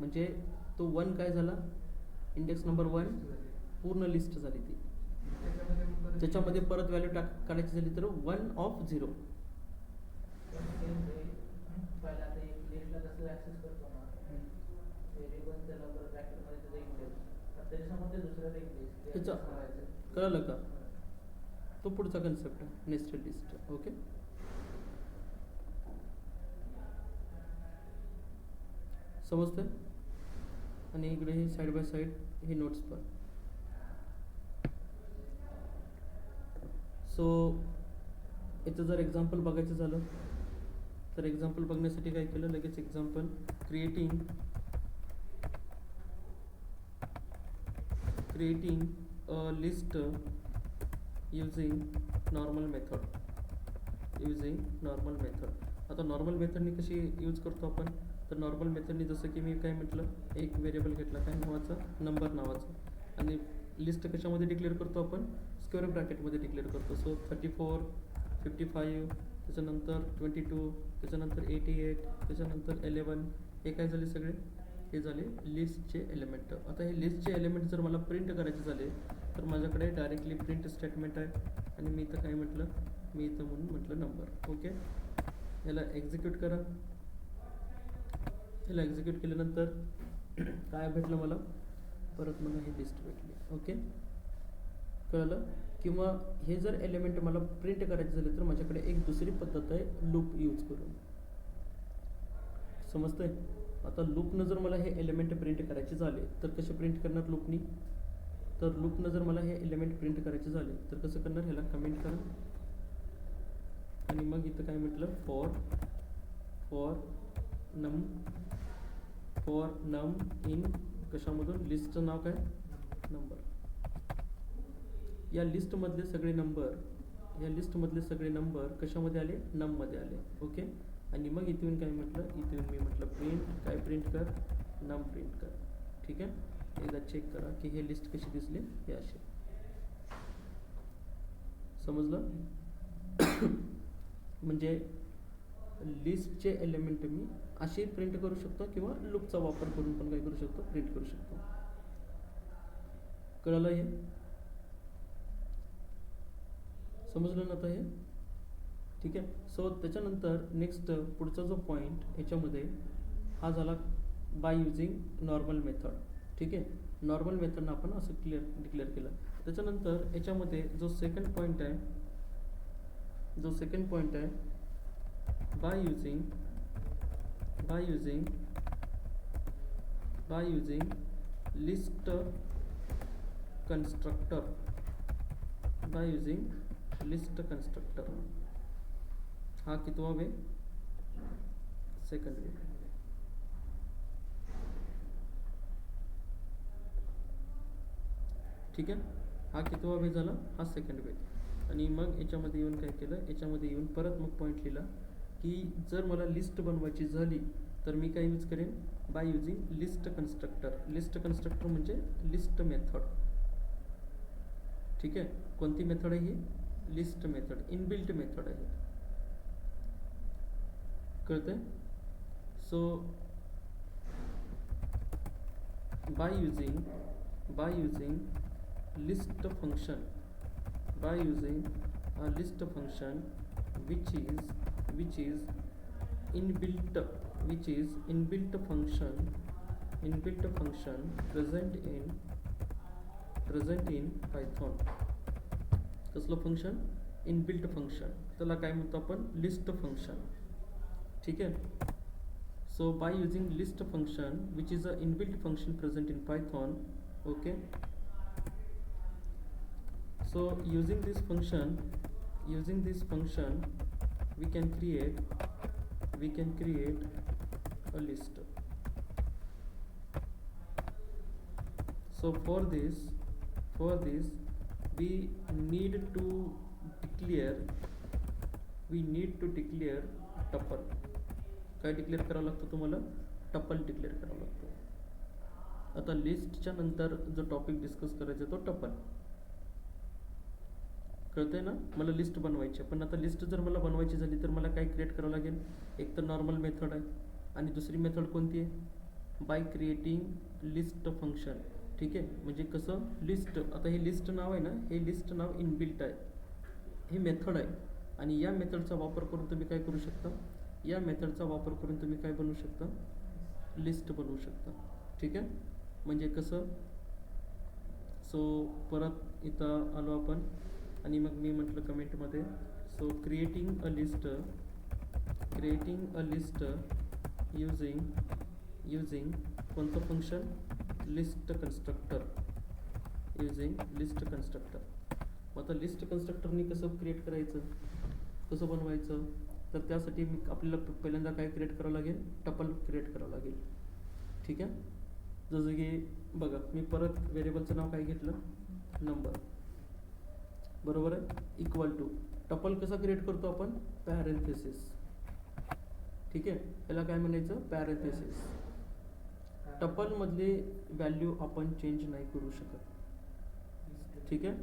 म्हणजे तो 1 काय झाला, इंडेक्स नंबर 1 पूर्ण लिस्ट झाली ती. त्याच्यामध्ये परत व्हॅल्यू काढायची झाली तर 1 of 0. पहिला आता एक लिस्टला कसं ॲक्सेस करतो ना, व्हेरिएबल त्याला परत ब्रॅकेटमध्ये त्याचा इंडेक्स, त्याच्यामध्ये दुसऱ्याला इंडेक्स त्याच्या कळलं का, तो पुढचा कन्सेप्ट आहे नेस्टेड लिस्ट. ओके, समजतंय. आणि इकडे हे साईड बाय साईड हे नोट्स पण. सो याचं जर एक्झाम्पल बघायचं झालं तर एक्झाम्पल बघण्यासाठी काय केलं, लगेच example creating a list using normal method, आता नॉर्मल मेथडनी कशी यूज करतो आपण, तर नॉर्मल मेथडनी जसं की मी काय म्हटलं, एक व्हेरिएबल घेतला काय नावाचा, नंबर नावाचा, आणि लिस्ट कशामध्ये डिक्लेअर करतो आपण, स्क्वेअर ब्रॅकेटमध्ये डिक्लेअर करतो. सो 34, 55, त्याच्यानंतर 22, त्याच्यानंतर 88, त्याच्यानंतर 11, हे काय झाले सगळे, हे झाले लिस्टचे एलिमेंट. आता हे लिस्टचे एलिमेंट जर मला प्रिंट करायचे झाले तर माझ्याकडे डायरेक्टली प्रिंट स्टेटमेंट आहे, आणि मी इथं काय म्हटलं, मी इथं म्हणून म्हटलं नंबर. ओके, याला एक्झिक्यूट करा. याला एक्झिक्यूट केल्यानंतर काय भेटलं मला, परत मला ही लिस्ट भेटली. ओके, कळलं. किंवा हे जर एलिमेंट मला प्रिंट करायचे झाले तर माझ्याकडे एक दुसरी पद्धत आहे, लूप यूज करून. समजतंय. आता लूपनं जर मला हे एलिमेंट प्रिंट करायचे झाले तर कसे प्रिंट करणार लूपनी, तर लूपनं जर मला हे एलिमेंट प्रिंट करायचे झाले तर कसं करणार, ह्याला कमेंट करा, आणि मग इथं काय म्हटलं, फॉर नम इन कशामधून, लिस्टचं नाव काय, नंबर. या लिस्टमधले सगळे नंबर कशामध्ये आले, नममध्ये आले. ओके, आणि मग इथून काय म्हटलं, इथून मी म्हटलं प्रिंट, काय प्रिंट कर, नम प्रिंट कर. ठीक आहे, एकदा चेक करा की हे लिस्ट कशी दिसली, हे असे. समजलं. म्हणजे लिस्टचे एलिमेंट मी असे प्रिंट करू शकतो किंवा लूपचा वापर करून पण काय करू शकतो, प्रिंट करू शकतो. कळलं हे, समजलं ना आता हे. ठीक आहे, सो त्याच्यानंतर नेक्स्ट पुढचा जो पॉईंट ह्याच्यामध्ये हा झाला बाय युजिंग नॉर्मल मेथड. ठीक आहे, नॉर्मल मेथडनं आपण असं डिक्लेअर केलं. त्याच्यानंतर याच्यामध्ये जो सेकंड पॉईंट आहे, बाय युजिंग लिस्ट कन्स्ट्रक्टर, हा कितवा वे, सेकंड वे. ठीक आहे. हा कितवा वे झाला? हा सेकंड वे. आणि मग याच्यामध्ये येऊन काय केलं, याच्यामध्ये येऊन परत मग पॉईंट लिहिला की जर मला लिस्ट बनवायची झाली तर मी काय यूज करेन, by using list constructor. List constructor म्हणजे लिस्ट मेथड. ठीक आहे. कोणती मेथड आहे ही? लिस्ट मेथड, इनबिल्ट मेथड आहे. कळतंय? So by using list function, by using a list function which is inbuilt function present in Python. कसलं function? Inbuilt function. त्याला काय म्हणतो आपण? List function. ठीक आहे. So by using list function which is a inbuilt function present in Python. Okay. So using this function we can create a list. So for this we need to declare tuple. काय declare करावं लागतं तुम्हाला? Tuple declare करावं लागतं. आता लिस्टच्या नंतर जो टॉपिक डिस्कस करायचा तो टपल. कळतंय ना? मला लिस्ट बनवायची, पण आता लिस्ट जर मला बनवायची झाली तर मला काय क्रिएट करावं लागेल? एक तर नॉर्मल मेथड आहे आणि दुसरी मेथड कोणती आहे? By creating list function. ठीक आहे. म्हणजे कसं? लिस्ट. आता हे लिस्ट नाव आहे ना, हे लिस्ट नाव इनबिल्ट आहे, हे मेथड आहे. आणि या मेथडचा वापर करून तुम्ही काय करू शकता? काय बनवू शकता? लिस्ट बनवू शकता. ठीक आहे. म्हणजे कसं? सो परत इथं आलो आपण आणि मग मी म्हटलं कमेंटमध्ये, so creating a list using कोणतं फंक्शन? List constructor. मग आता लिस्ट कन्स्ट्रक्टरनी कसं क्रिएट करायचं, कसं बनवायचं? तर त्यासाठी आपल्याला पहिल्यांदा काय क्रिएट करावं लागेल? टपल क्रिएट करावं लागेल. ठीक आहे. जसं की बघा, मी परत व्हेरिएबलचं नाव काय घेतलं? नंबर. बरोबर आहे. इक्वल टू टपल कसा क्रिएट करतो आपण? पॅरेंथेसिस. ठीक आहे. याला काय म्हणायचं? पॅरेंथेसिस. टपल मधली व्हॅल्यू आपण चेंज नाही करू शकत. ठीक आहे.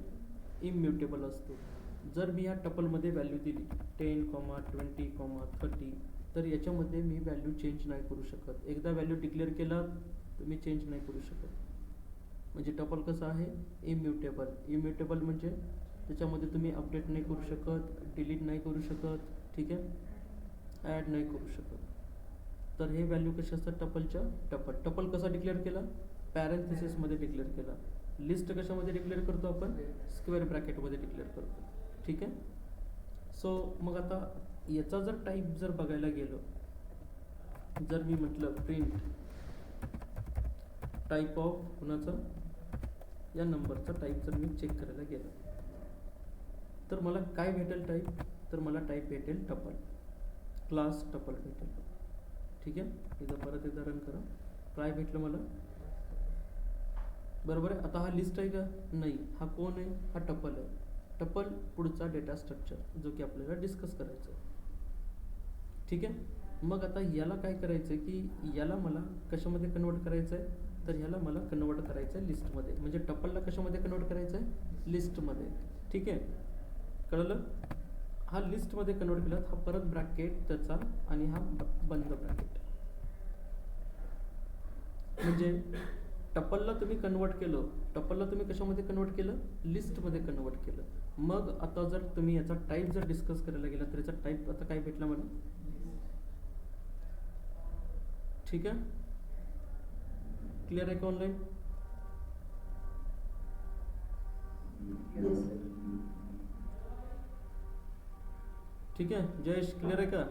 इम्युटेबल असतो. जर मी या टपलमध्ये व्हॅल्यू दिली 10, 20, 30, तर याच्यामध्ये मी व्हॅल्यू चेंज नाही करू शकत. एकदा व्हॅल्यू डिक्लेअर केला तर मी चेंज नाही करू शकत. म्हणजे टपल कसं आहे? इम्युटेबल म्हणजे त्याच्यामध्ये तुम्ही अपडेट नाही करू शकत, डिलीट नाही करू शकत. ठीक आहे. ॲड नाही करू शकत. तर हे व्हॅल्यू कसे असतात? टपलच्या. टपल कसा डिक्लेअर केला? पॅरेंथेसिसमध्ये डिक्लेअर केला. लिस्ट कशामध्ये डिक्लेअर करतो आपण? स्क्वेअर ब्रॅकेटमध्ये डिक्लेअर करतो. ठीक आहे. सो मग आता याचा जर टाईप जर बघायला गेलो, जर मी म्हटलं प्रिंट टाईप ऑफ कुणाचा? या नंबरचा टाईप जर मी चेक करायला गेलो तर मला काय भेटेल टाईप? तर मला टाईप भेटेल टपल. क्लास टपल भेटेल. ठीक आहे. इथं परत एकदा रन करा. काय भेटलं मला? बरोबर आहे. आता हा लिस्ट आहे का? नाही. हा कोण आहे? हा टपल आहे. टपल पुढचा डेटा स्ट्रक्चर जो की आपल्याला डिस्कस करायचं आहे. ठीक आहे. मग आता याला काय करायचं आहे की याला मला कशामध्ये कन्वर्ट करायचं आहे? तर ह्याला मला कन्वर्ट करायचं आहे लिस्टमध्ये. म्हणजे टपलला कशामध्ये कन्वर्ट करायचं आहे? लिस्टमध्ये. ठीक आहे. कळलं? हा लिस्टमध्ये कन्वर्ट केला, हा परत ब्रॅकेट त्याचा आणि हा बंद ब्रॅकेट. म्हणजे टपलला तुम्ही कशामध्ये कन्वर्ट केलं? लिस्टमध्ये कन्वर्ट केलं. मग आता जर तुम्ही याचा टाईप जर डिस्कस करायला गेला तर याचा टाईप आता काय भेटला मला? ठीक आहे. क्लिअर आहे का ऑनलाईन? ठीक आहे. जयेश क्लिअर आहे का?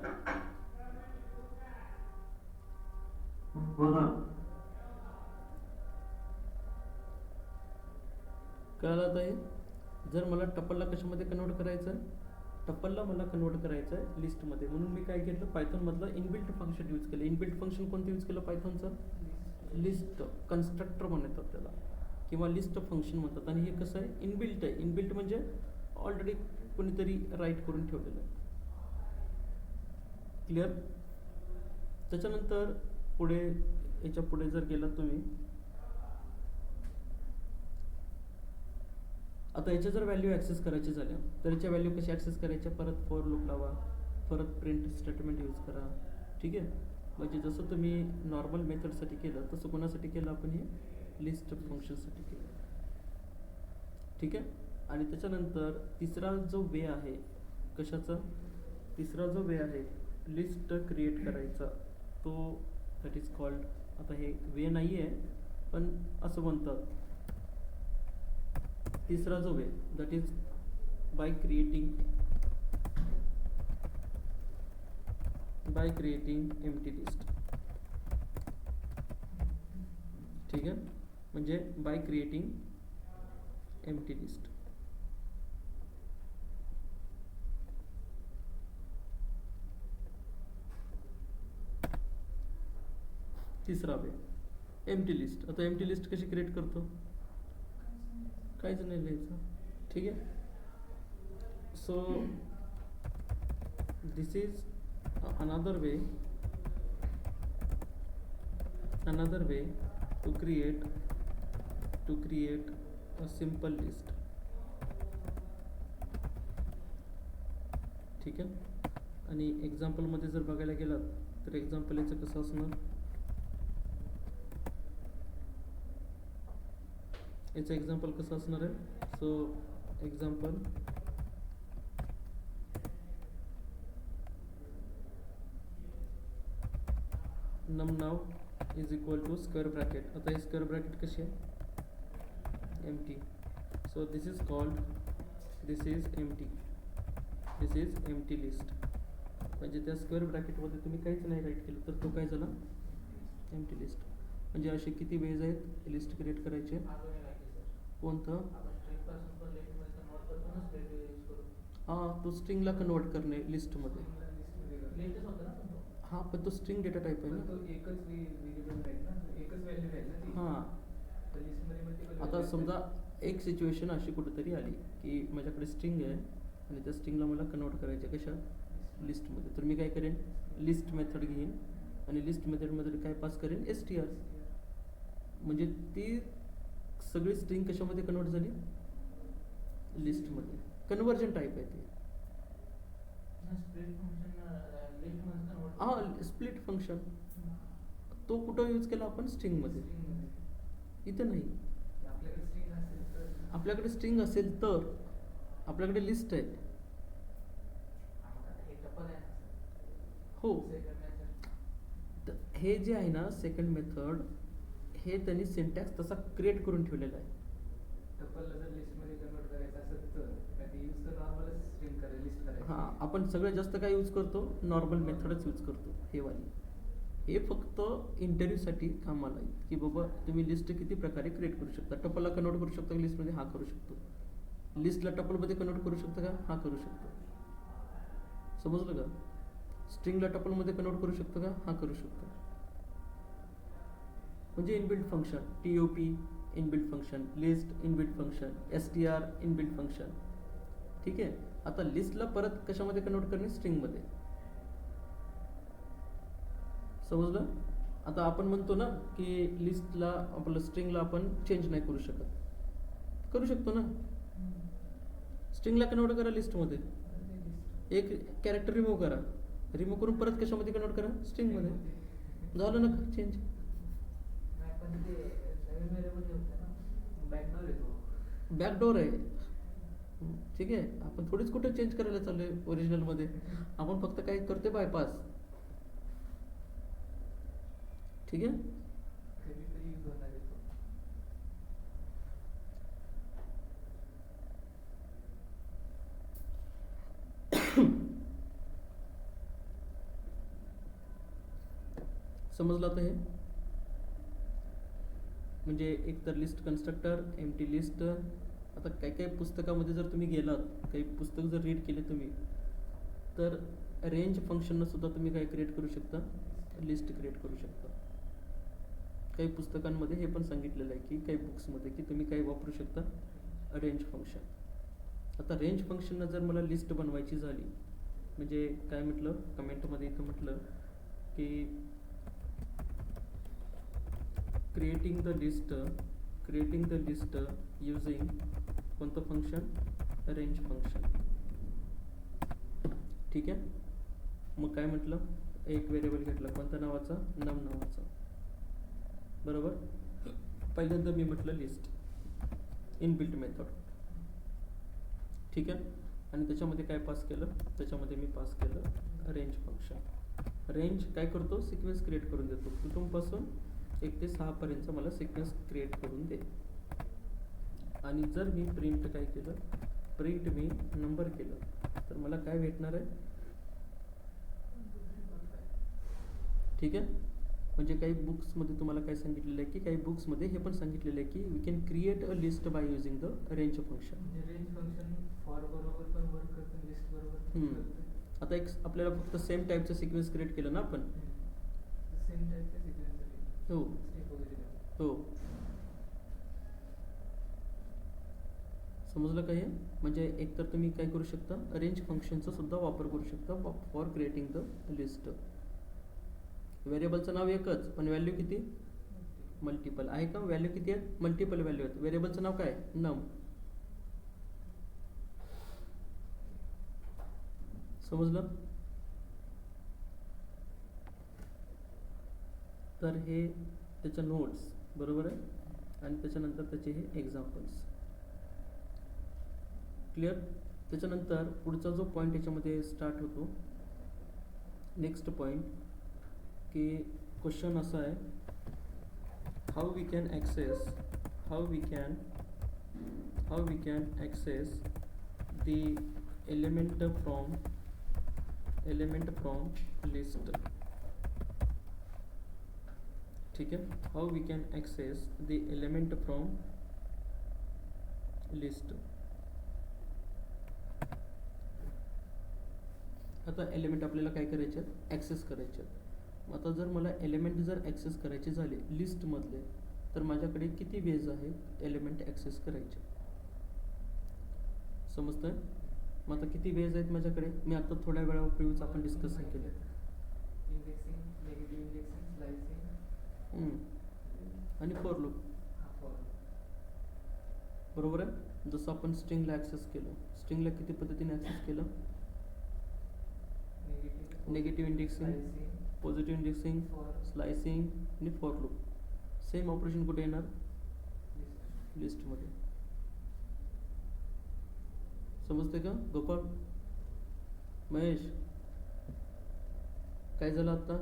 कळलं आता हे? जर मला टपलला कशामध्ये कन्वर्ट करायचं आहे? टपलला मला कन्वर्ट करायचं आहे लिस्टमध्ये. म्हणून मी काय केलं? पायथॉनमधलं इनबिल्ट फंक्शन यूज केलं. इनबिल्ट फंक्शन कोणतं यूज केलं? पायथॉनचं लिस्ट कन्स्ट्रक्टर म्हणतात त्याला. किंवा लिस्ट फंक्शन म्हणतात. आणि हे कसं आहे, इनबिल्ट आहे. इनबिल्ट म्हणजे ऑलरेडी कोणीतरी राईट करून ठेवलेलं आहे. क्लिअर. त्याच्यानंतर पुढे, याच्या पुढे जर गेलात तुम्ही, आता याच्या जर व्हॅल्यू ॲक्सेस करायची झाल्या तर याच्या व्हॅल्यू कशी ॲक्सेस करायच्या, परत फॉर लूप लावा, परत प्रिंट स्टेटमेंट यूज करा. ठीक आहे. म्हणजे जसं तुम्ही नॉर्मल मेथडसाठी केलं तसं कोणासाठी केलं आपण, हे लिस्ट फंक्शनसाठी केलं. ठीक आहे. आणि त्याच्यानंतर तिसरा जो वे आहे, कशाचा, तिसरा जो वे आहे लिस्ट क्रिएट करायचा, तो दॅट इज कॉल्ड, आता हे वे नाही आहे पण असं म्हणतात, तिसरा जो way that is by creating empty list. ठीक आहे. म्हणजे बाय क्रिएटिंग एम्प्टी लिस्ट. तिसरा वे एम्प्टी लिस्ट. आता एम्प्टी लिस्ट कशी क्रिएट करतो, काहीच नाही लिहायचं. ठीक आहे. So this is another way to create a simple list. ठीक आहे. आणि एक्झाम्पल मध्ये जर बघायला गेलात तर एक्झाम्पल याचं कसं असणार, याचं एक्झाम्पल कसं असणार आहे. So example num now is equal to square bracket. आता हे स्क्वेअर ब्रॅकेट कशी आहे, empty. So this is empty list. म्हणजे त्या स्क्वेअर ब्रॅकेटमध्ये तुम्ही काहीच नाही राईट केलं तर तो काय झाला, एम्प्टी लिस्ट. म्हणजे असे किती वेज आहेत लिस्ट क्रिएट करायचे. कोणतं, हां, तो स्ट्रिंगला कन्वर्ट करणे लिस्टमध्ये. हां, पण तो स्ट्रिंग डेटा टाईप आहे ना, एकच व्हेरिएबल राहील ना, एकच व्हॅल्यू राहील ना ती. हां. तर लिस्टमध्ये आता समजा एक सिच्युएशन अशी कुठेतरी आली की माझ्याकडे स्ट्रिंग आहे आणि त्या स्ट्रिंगला मला कन्वर्ट करायचं कशा, लिस्टमध्ये. तर मी काय करेन, लिस्ट मेथड घेईन आणि लिस्ट मेथडमध्ये काय पास करेन, str. म्हणजे ती सगळी स्ट्रिंग कशामध्ये कन्वर्ट झाली, लिस्टमध्ये. कन्वर्जन टाईप आहे ते. हां, स्प्लिट फंक्शन. तो कुठं यूज केला आपण, स्ट्रिंगमध्ये. इथं नाही. आपल्याकडे स्ट्रिंग असेल तर आपल्याकडे लिस्ट आहे. हो. हे जे आहे ना सेकंड मेथड, हे त्यांनी सिंटॅक्स तसा क्रिएट करून ठेवलेला आहे. हां, आपण सगळ्यात जास्त काय यूज करतो, नॉर्मल मेथडच यूज करतो, हे वाली. हे फक्त इंटरव्ह्यूसाठी कामाला आहे की बाबा तुम्ही लिस्ट किती प्रकारे क्रिएट करू शकता. टपलला कन्वर्ट करू शकता का लिस्टमध्ये, हा करू शकतो. लिस्टला टपलमध्ये कन्वर्ट करू शकता का, हा करू शकतो. समजलं का. स्ट्रिंगला टपलमध्ये कन्वर्ट करू शकतो का, हा करू शकतो. म्हणजे inbuilt function, TOP inbuilt function, list inbuilt function, STR inbuilt function. ठीक आहे. आता लिस्टला परत कशामध्ये कन्वर्ट करणे, स्ट्रिंगमध्ये. समजलं. आता आपण म्हणतो ना की लिस्टला आपलं स्ट्रिंगला आपण चेंज नाही करू शकत, करू शकतो ना. स्ट्रिंगला कन्वर्ट करा लिस्टमध्ये, एक कॅरेक्टर रिमूव्ह करा, रिमूव्ह करून परत कशामध्ये कन्वर्ट करा, स्ट्रिंगमध्ये. झालं ना चेंज. बॅकडोर आहे. ठीक आहे. आपण थोडीच कुठे चेंज करायला चालू आहे ओरिजिनलमध्ये. आपण फक्त काय करतोय, बायपास. ठीक आहे. समजलं आता हे. म्हणजे एक तर लिस्ट कन्स्ट्रक्टर, एम्प्टी लिस्ट. आता काही काही पुस्तकामध्ये जर तुम्ही गेलात, काही पुस्तक जर रीड केले तुम्ही, तर रेंज फंक्शननं सुद्धा तुम्ही काय क्रिएट करू शकता, लिस्ट क्रिएट करू शकता. काही पुस्तकांमध्ये हे पण सांगितलेलं आहे की काही बुक्समध्ये की तुम्ही काय वापरू शकता, रेंज फंक्शन. आता रेंज फंक्शननं जर मला लिस्ट बनवायची झाली, म्हणजे काय म्हटलं कमेंटमध्ये इथं म्हटलं की क्रिएटिंग द लिस्ट युजिंग कोणतं फंक्शन, रेंज फंक्शन. ठीक आहे. मग काय म्हटलं, एक व्हेरिएबल घेतला कोणत्या नावाचा, नम नावाचा, बरोबर. पहिल्यांदा मी म्हटलं लिस्ट इनबिल्ट मेथड. ठीक आहे. आणि त्याच्यामध्ये काय पास केलं, त्याच्यामध्ये मी पास केलं रेंज फंक्शन. रेंज काय करतो, सिक्वेन्स क्रिएट करून देतो. कुठूनपासून 1 ते 6 पर्यंत मला सिक्वेन्स क्रिएट करून दे. आणि जर मी प्रिंट काय केलं, प्रिंट मी नंबर केलं, तर मला काय भेटणार आहे. ठीक आहे. म्हणजे काही बुक्समध्ये तुम्हाला काय सांगितलेलं आहे की काही बुक्समध्ये हे पण सांगितलेलं आहे की we can create a list by using the range function. Range function for बरोबर पण वर्क करतं, लिस्ट बरोबर पण करतं. आता एक आपल्याला फक्त सेम टाईपचं सिक्वेन्स क्रिएट केलं ना आपण. सेम टाईपचे सिक्वेन्स. हो हो, समजलं का हे. म्हणजे एकतर तुम्ही काय करू शकता, रेंज फंक्शनचा सुद्धा वापर करू शकता फॉर क्रिएटिंग द लिस्ट. व्हेरिएबलचं नाव एकच पण व्हॅल्यू किती, मल्टिपल आहे का. व्हॅल्यू किती आहेत, मल्टिपल व्हॅल्यू आहेत. व्हेरिएबलचं नाव काय, नम. समजलं. तर हे त्याच्या नोट्स बरोबर आहे, आणि त्याच्यानंतर त्याचे हे एक्झाम्पल्स. क्लिअर. त्याच्यानंतर पुढचा जो पॉईंट याच्यामध्ये स्टार्ट होतो, नेक्स्ट पॉईंट, की क्वेश्चन असा आहे, how we can access the element from list. ठीक आहे. How we can access the element from list. आता एलिमेंट आपल्याला काय करायचे आहेत, ॲक्सेस करायचे आहेत. आता जर मला एलिमेंट जर ॲक्सेस करायचे झाले लिस्टमधले, तर माझ्याकडे किती वेज आहेत एलिमेंट ॲक्सेस करायचे. समजतंय. मग आता किती वेज आहेत माझ्याकडे, मी आता थोड्या वेळापूर्वीच आपण डिस्कस केलं. इंडेक्सिंग, नेगेटिव्ह इंडेक्सिंग, स्लाइसिंग आणि फॉर लूप. बरोबर आहे. जसं आपण स्ट्रिंगला ॲक्सेस केलं, स्ट्रिंगला किती पद्धतीने ॲक्सेस केलं, negative indexing, positive indexing, slicing आणि फॉर लूप. सेम ऑपरेशन कुठे येणार, लिस्टमध्ये. समजते का गोपाळ, महेश, काय झालं आता.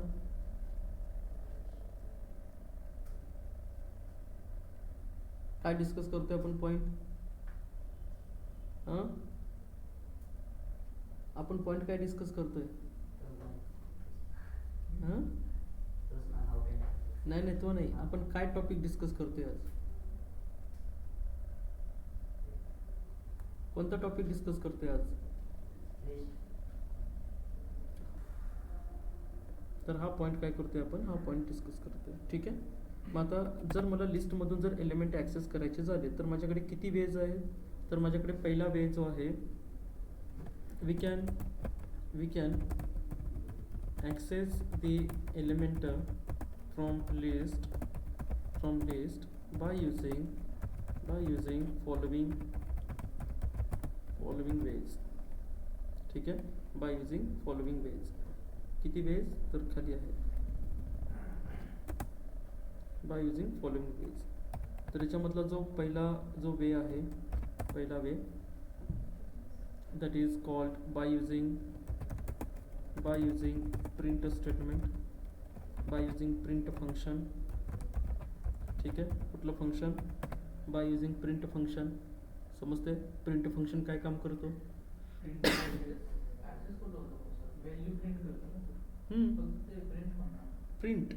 काय डिस्कस करतोय आपण पॉइंट, आपण पॉइंट काय डिस्कस करतोय. नाही तो नाही, आपण काय टॉपिक डिस्कस करतोय आज, कोणता टॉपिक डिस्कस करतोय आज. तर हा पॉइंट काय करतोय आपण, हा पॉइंट डिस्कस करतोय. ठीक आहे. मग आता जर मला लिस्टमधून जर एलिमेंट ॲक्सेस करायचे झाले, तर माझ्याकडे किती वेज आहेत. तर माझ्याकडे पहिला वे जो आहे, we can access the element from list by using following ways. ठीक आहे. By using following ways. किती वेज, तर खाली आहे, बाय युजिंग फॉलोइंग वेज. तर याच्यामधला जो पहिला जो वे आहे, पहिला वे, that is called by using print statement, by using print function. ठीक आहे. कुठलं function, by using print function. समजते. प्रिंट फंक्शन काय काम करतो, व्हॅल्यू प्रिंट करतो ना. प्रिंट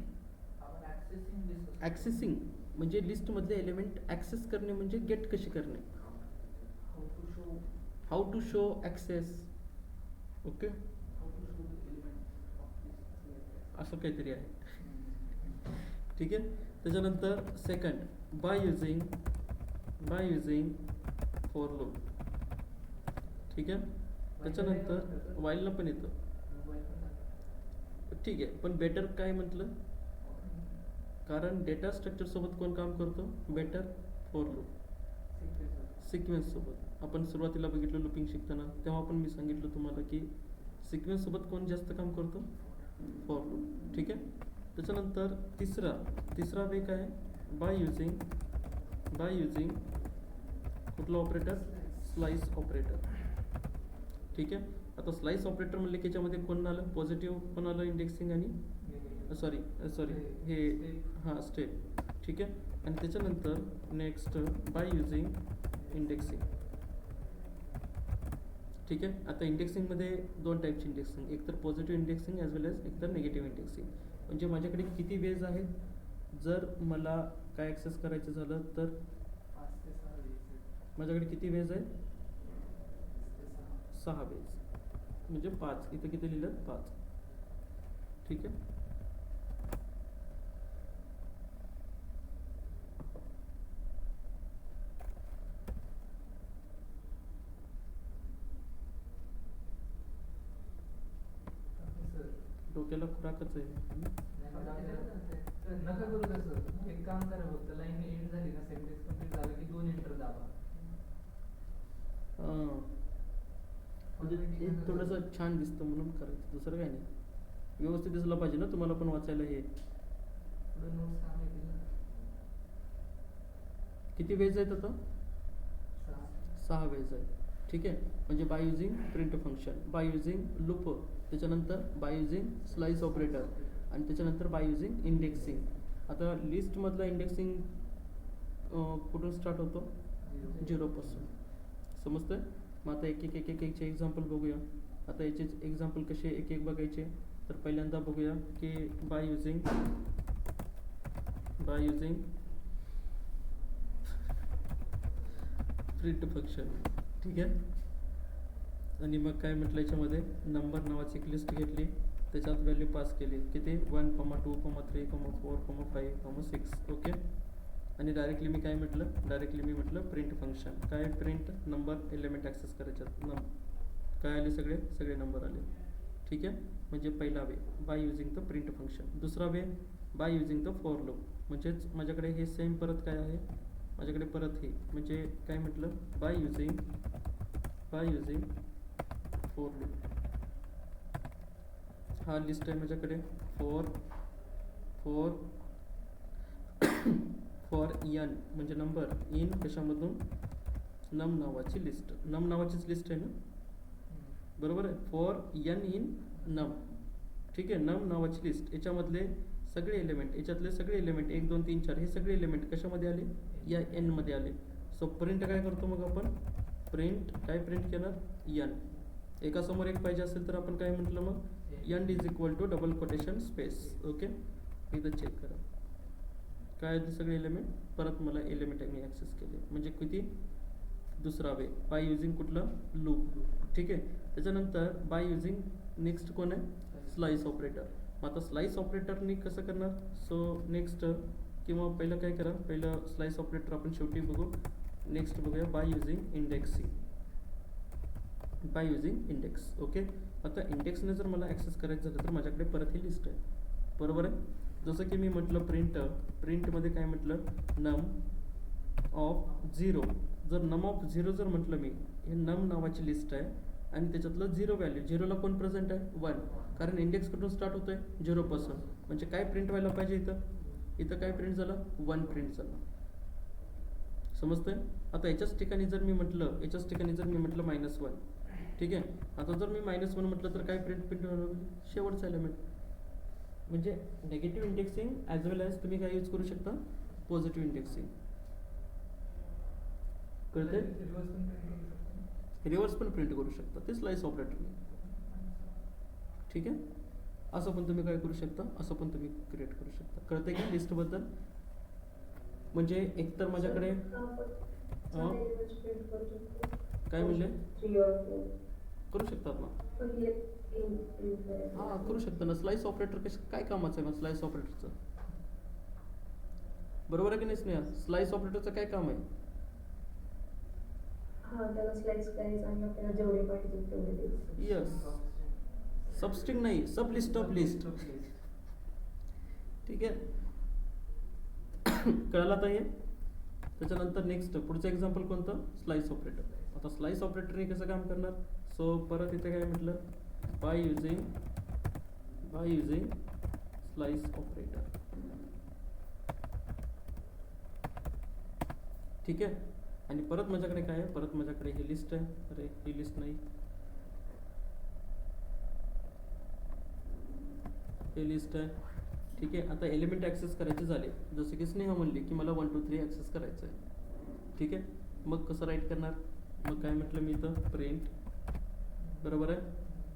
ॲक्सेसिंग म्हणजे लिस्टमधले एलिमेंट ॲक्सेस करणे, म्हणजे गेट कशी करणे, how to show access. Okay, असं काहीतरी आहे. ठीक आहे. त्याच्यानंतर second by using for loop, ठीक आहे. त्याच्यानंतर वाईलला पण येतं, ठीक आहे. पण बेटर काय म्हटलं, कारण डेटा स्ट्रक्चर सोबत कोण काम करतो, बेटर फॉर लूप सिक्वेन्स सोबत. आपण सुरुवातीला बघितलं लूपिंग शिकताना, तेव्हा पण मी सांगितलं तुम्हाला की सिक्वेन्स सोबत कोण जास्त काम करतो, फॉर लूप, ठीक आहे. त्याच्यानंतर तिसरा वे काय आहे, बाय युझिंग कुठलं ऑपरेटर, स्लाइस ऑपरेटर, ठीक आहे. आता स्लाइस ऑपरेटर म्हणले की याच्यामध्ये कोण आलं, पॉझिटिव्ह कोण आलं, इंडेक्सिंग आणि सॉरी हे हां स्टेप, ठीक आहे. आणि त्याच्यानंतर नेक्स्ट बाय युझिंग इंडेक्सिंग, ठीक आहे. आता इंडेक्सिंगमध्ये दोन टाईपची इंडेक्सिंग, एक तर पॉझिटिव्ह इंडेक्सिंग ॲज वेल एज एक तर निगेटिव्ह इंडेक्सिंग. म्हणजे माझ्याकडे किती वेज आहेत, जर मला काय ॲक्सेस करायचं झालं तर माझ्याकडे किती वेज आहेत, 6 वेज, म्हणजे 5. इथं किती लिहिलं, 5, ठीक आहे. डोक्याला खुराकच आहे. नका करू तसं, एक काम करा, फक्त लाईन एंड झाली ना, सेंटेन्स कंप्लीट झालं की 2 एंटर दाबा. म्हणजे हे थोडंसं छान दिसतं म्हणून करायचं, दुसरं काय नाही. व्यवस्थित दिसलं पाहिजे ना तुम्हाला पण वाचायला. हे पुढे नोट्स काम येतील ना. किती वेज आहेत आता, 6 वेज आहेत, ठीक आहे. म्हणजे by using print function, by using loop, त्याच्यानंतर बाय युझिंग स्लाइस ऑपरेटर, आणि त्याच्यानंतर बाय युझिंग इंडेक्सिंग. आता लिस्टमधला इंडेक्सिंग कुठून स्टार्ट होतो, 0 पासून, समजतंय. मग आता एकचे एक्झाम्पल बघूया. आता याचे एक्झाम्पल कसे एक बघायचे, तर पहिल्यांदा बघूया की बाय युझिंग प्रिंट फंक्शन, ठीक आहे. आणि मग काय म्हटलं, याच्यामध्ये नंबर नावाची एक लिस्ट घेतली, त्याच्यात व्हॅल्यू पास केली, किती 1, 2, 3, 4, 5, 6, ओके. आणि डायरेक्टली मी काय म्हटलं, प्रिंट फंक्शन. काय प्रिंट, नंबर एलिमेंट ॲक्सेस करायच्यात, काय आले, सगळे नंबर आले, ठीक आहे. म्हणजे पहिला way by using the print function. दुसरा way by using the for loop, म्हणजेच माझ्याकडे हे सेम परत काय आहे, माझ्याकडे परत हे म्हणजे काय म्हटलं, बाय युझिंग फॉर लूप. हा लिस्ट आहे माझ्याकडे, फॉर एन म्हणजे नंबर, इन कशामधून, नम नावाची लिस्ट, नम नावाचीच लिस्ट आहे ना, बरोबर आहे. फॉर एन इन नम, ठीक आहे. नम नावाची लिस्ट, याच्यामधले सगळे एलिमेंट, याच्यातले सगळे एलिमेंट 1, 2, 3, 4 हे सगळे एलिमेंट कशामध्ये आले, या एन मध्ये आले. सो प्रिंट काय करतो मग आपण, काय प्रिंट केलं, एन. एका समोर एक पाहिजे असेल तर आपण काय म्हटलं मग, N is equal to double quotation space, okay. एकदा चेक करा काय आहे सगळे एलिमेंट. परत मला एलिमेंट मी ॲक्सेस केले, म्हणजे किती, दुसरा वे बाय युझिंग कुठलं, लूप, ठीक आहे. त्याच्यानंतर बाय युझिंग नेक्स्ट कोण आहे, स्लाइस ऑपरेटर. मग आता स्लाइस ऑपरेटरनी कसं करणार, सो नेक्स्ट किंवा पहिलं काय करा, पहिलं स्लाइस ऑपरेटर आपण शेवटी बघू. नेक्स्ट बघूया बाय युझिंग इंडेक्स, ओके. आता इंडेक्सने जर मला ॲक्सेस करायचं झालं तर माझ्याकडे परत ही लिस्ट आहे, बरोबर आहे. जसं की मी म्हटलं प्रिंटमध्ये काय म्हटलं, नम ऑफ 0. जर नम ऑफ 0 जर म्हटलं मी, हे नम नावाची लिस्ट आहे आणि त्याच्यातलं 0 व्हॅल्यू, 0ला कोण प्रेझेंट आहे, 1. कारण इंडेक्स कुठून स्टार्ट होतोय, 0 पासून. म्हणजे काय प्रिंट व्हायला पाहिजे, इथं काय प्रिंट झालं, 1 प्रिंट झालं, समजतंय. आता याच्याच ठिकाणी जर मी म्हटलं -1, ठीक आहे. आता जर मी -1 म्हटलं तर काय प्रिंट होणार, शेवटचा एलिमेंट. म्हणजे नेगेटिव्ह इंडेक्सिंग ॲज वेल ॲज तुम्ही काय यूज करू शकता, पॉझिटिव्ह इंडेक्सिंग, कळते. रिव्हर्स पण प्रिंट करू शकता, ते स्लाइस ऑपरेटर, ठीक आहे. असं पण तुम्ही काय करू शकता, असं पण तुम्ही क्रिएट करू शकता, कळते की लिस्टबद्दल. म्हणजे एकतर माझ्याकडे काय म्हणले, करू शकतात ना, हां करू शकता ना. स्लाइस ऑपरेटर काय कामाचं आहे मग स्लाइस ऑपरेटरचं, बरोबर आहे की नाही स्नेहा? स्लाइस ऑपरेटरचं काय काम आहे? हा त्याला स्लाइस करायचं आणि आपल्याला जेवढे पाहिजे तेवढे द्यायचे. यस. सबस्ट्रिंग नाही, सब लिस्ट ऑफ लिस्ट. ठीक आहे. कळलं आता हे? त्याच्यानंतर नेक्स्ट पुढचं एक्झाम्पल कोणतं? Slice operator. आता स्लाइस ऑपरेटरने कसं काम करणार? सो परत इथे काय म्हटलं? By using slice operator. ठीक आहे. आणि परत माझ्याकडे काय आहे? परत माझ्याकडे ही लिस्ट आहे. अरे ही लिस्ट नाही, हे लिस्ट आहे. ठीक आहे. आता एलिमेंट ॲक्सेस करायचे झाले, जसं की स्नेहा म्हणली की मला 1 2 3 ॲक्सेस करायचं आहे. ठीक आहे. मग कसं राईट करणार? मग काय म्हटलं मी इथं? प्रिंट. बरोबर आहे.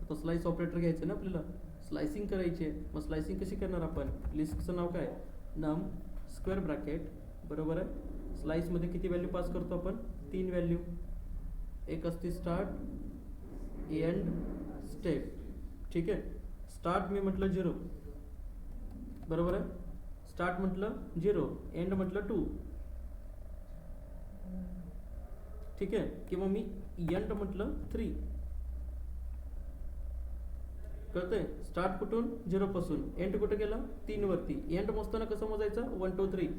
आता स्लाइस ऑपरेटर घ्यायचं ना आपल्याला, स्लायसिंग करायची आहे. मग स्लायसिंग कशी करणार आपण? लिस्टचं नाव काय? नम स्क्वेअर ब्रॅकेट. बरोबर आहे. स्लाइसमध्ये किती व्हॅल्यू पास करतो आपण? 3 व्हॅल्यू. एक असते स्टार्ट, एंड, स्टेप. ठीक आहे. स्टार्ट मी म्हटलं 0. बरोबर आहे. स्टार्ट म्हटलं 0, एंड म्हटलं 2. ठीक आहे. किंवा मी एंड म्हटलं 3. कळतंय? स्टार्ट कुठून? 0 पासून. एंड कुठे गेला? 3 वरती. एंड मोजताना कसं मोजायचं? 1 2 3.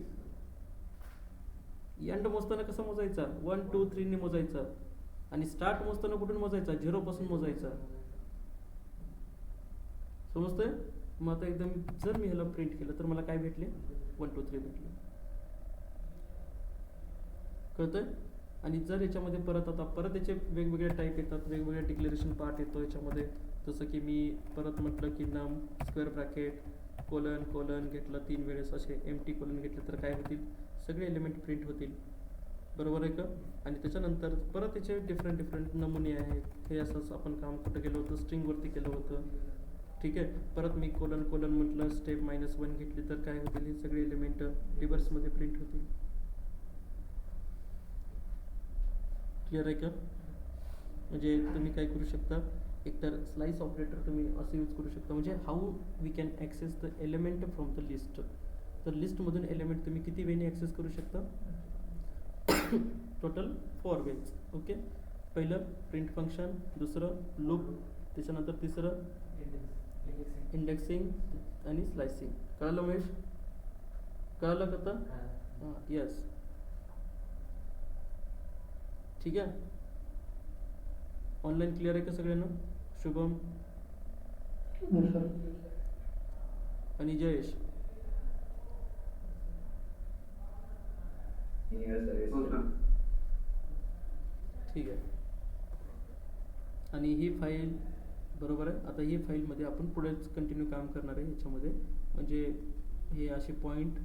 एंड मोजताना कसं मोजायचा? 1 2 3 ने मोजायचा. आणि स्टार्ट मोजताना कुठून मोजायचा? 0 पासून मोजायचा. समजतंय? मग आता एकदम जर मी ह्याला प्रिंट केलं तर मला काय भेटले? 1 2 3 भेटले. कळतंय? आणि जर याच्यामध्ये परत याचे वेगवेगळे टाईप येतात, वेगवेगळे डिक्लेरेशन पार्ट येतो याच्यामध्ये. जसं की मी परत म्हटलं की नम स्क्वेअर ब्रॅकेट कोलन कोलन घेतलं 3 वेळेस, असे एम्प्टी कोलन घेतले तर काय होतील? सगळे एलिमेंट प्रिंट होतील. बरोबर आहे का? आणि त्याच्यानंतर परत याचे डिफरंट नमुने आहेत. हे असंच आपण काम कुठं केलं होतं? स्ट्रिंगवरती केलं होतं. ठीक आहे. परत मी कोलन कोलन म्हटलं, स्टेप -1 घेतली तर काय होतील? हे सगळे एलिमेंट रिव्हर्समध्ये प्रिंट होतील. क्लिअर आहे का? म्हणजे तुम्ही काय करू शकता? एकतर स्लाइस ऑपरेटर तुम्ही असं यूज करू शकता, म्हणजे how we can access the element from the list. तर लिस्टमधून एलिमेंट तुम्ही किती वेने ॲक्सेस करू शकता? Total 4 ways. ओके. पहिलं प्रिंट फंक्शन, दुसरं लूप, त्याच्यानंतर तिसरं इंडेक्सिंग आणि स्लायसिंग. कळलं महेश? कळलं का आता? हां. यस. ठीक आहे. ऑनलाईन क्लिअर आहे का सगळ्यांना? शुभम आणि जयेश. ठीक आहे. आणि ही फाईल बरोबर आहे. आता ही फाईलमध्ये आपण पुढेच कंटिन्यू काम करणार आहे याच्यामध्ये, म्हणजे हे असे पॉईंट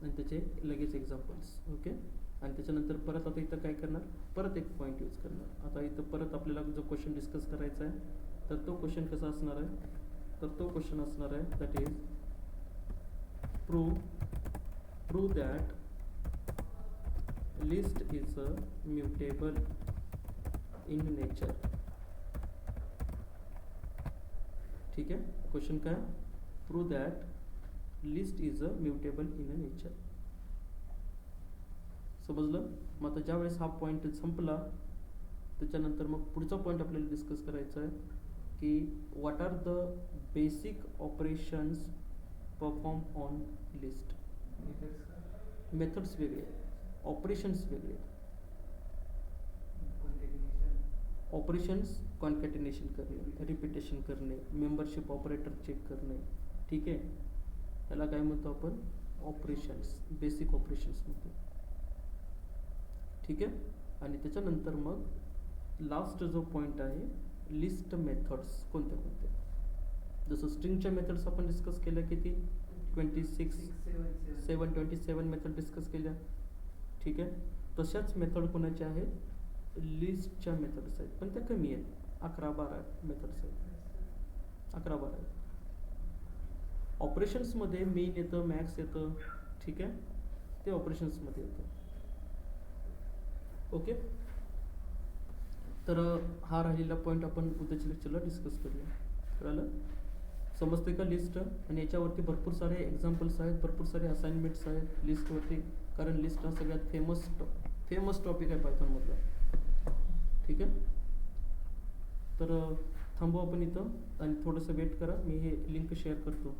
आणि त्याचे लगेच एक्झाम्पल्स. ओके. आणि त्याच्यानंतर परत आता इथं काय करणार? परत एक पॉईंट यूज करणार. आता इथं परत आपल्याला जो क्वेश्चन डिस्कस करायचा आहे, तर तो क्वेश्चन कसा असणार आहे? तर तो क्वेश्चन असणार आहे that is prove that list is a mutable in nature. ठीक आहे. क्वेश्चन काय? Prove that list is a mutable in a nature. समजलं? मग आता ज्या वेळेस हा पॉईंट संपला त्याच्यानंतर मग पुढचा पॉईंट आपल्याला डिस्कस करायचा आहे की what are the basic operations perform on list. Methods वेगळे, ऑपरेशन्स वेगळे. ऑपरेशन्स कॉन्कॅटिनेशन करणे, रिपिटेशन करणे, मेंबरशिप ऑपरेटर चेक करणे. ठीक आहे. त्याला काय म्हणतो आपण? ऑपरेशन्स, बेसिक ऑपरेशन्स म्हणतो. ठीक आहे. आणि त्याच्यानंतर मग लास्ट जो पॉईंट आहे, लिस्ट मेथड्स कोणत्या कोणत्या. जसं स्ट्रिंगच्या मेथड्स आपण डिस्कस केल्या, किती? 27 मेथड डिस्कस केल्या. ठीक आहे. तशाच मेथड कोणाच्या आहेत? लिस्टच्या मेथड्स आहेत, पण त्या कमी आहेत. 11-12 मेथड्स आहेत. 11-12 आहेत. ऑपरेशन्समध्ये मेन येतं, मॅक्स येतं. ठीक आहे. ते ऑपरेशन्समध्ये येतं. ओके. तर हा राहिलेला पॉईंट आपण उद्याच्या लेक्चरला डिस्कस करूया. कळलं? समजते का लिस्ट? आणि याच्यावरती भरपूर सारे एक्झाम्पल्स आहेत, भरपूर सारे असाइनमेंट्स आहेत लिस्टवरती, कारण लिस्ट हा सगळ्यात फेमस टॉपिक आहे पायथॉनमधला. ठीक आहे, तर थांबू आपण इथं आणि थोडंसं वेट करा, मी हे लिंक शेअर करतो.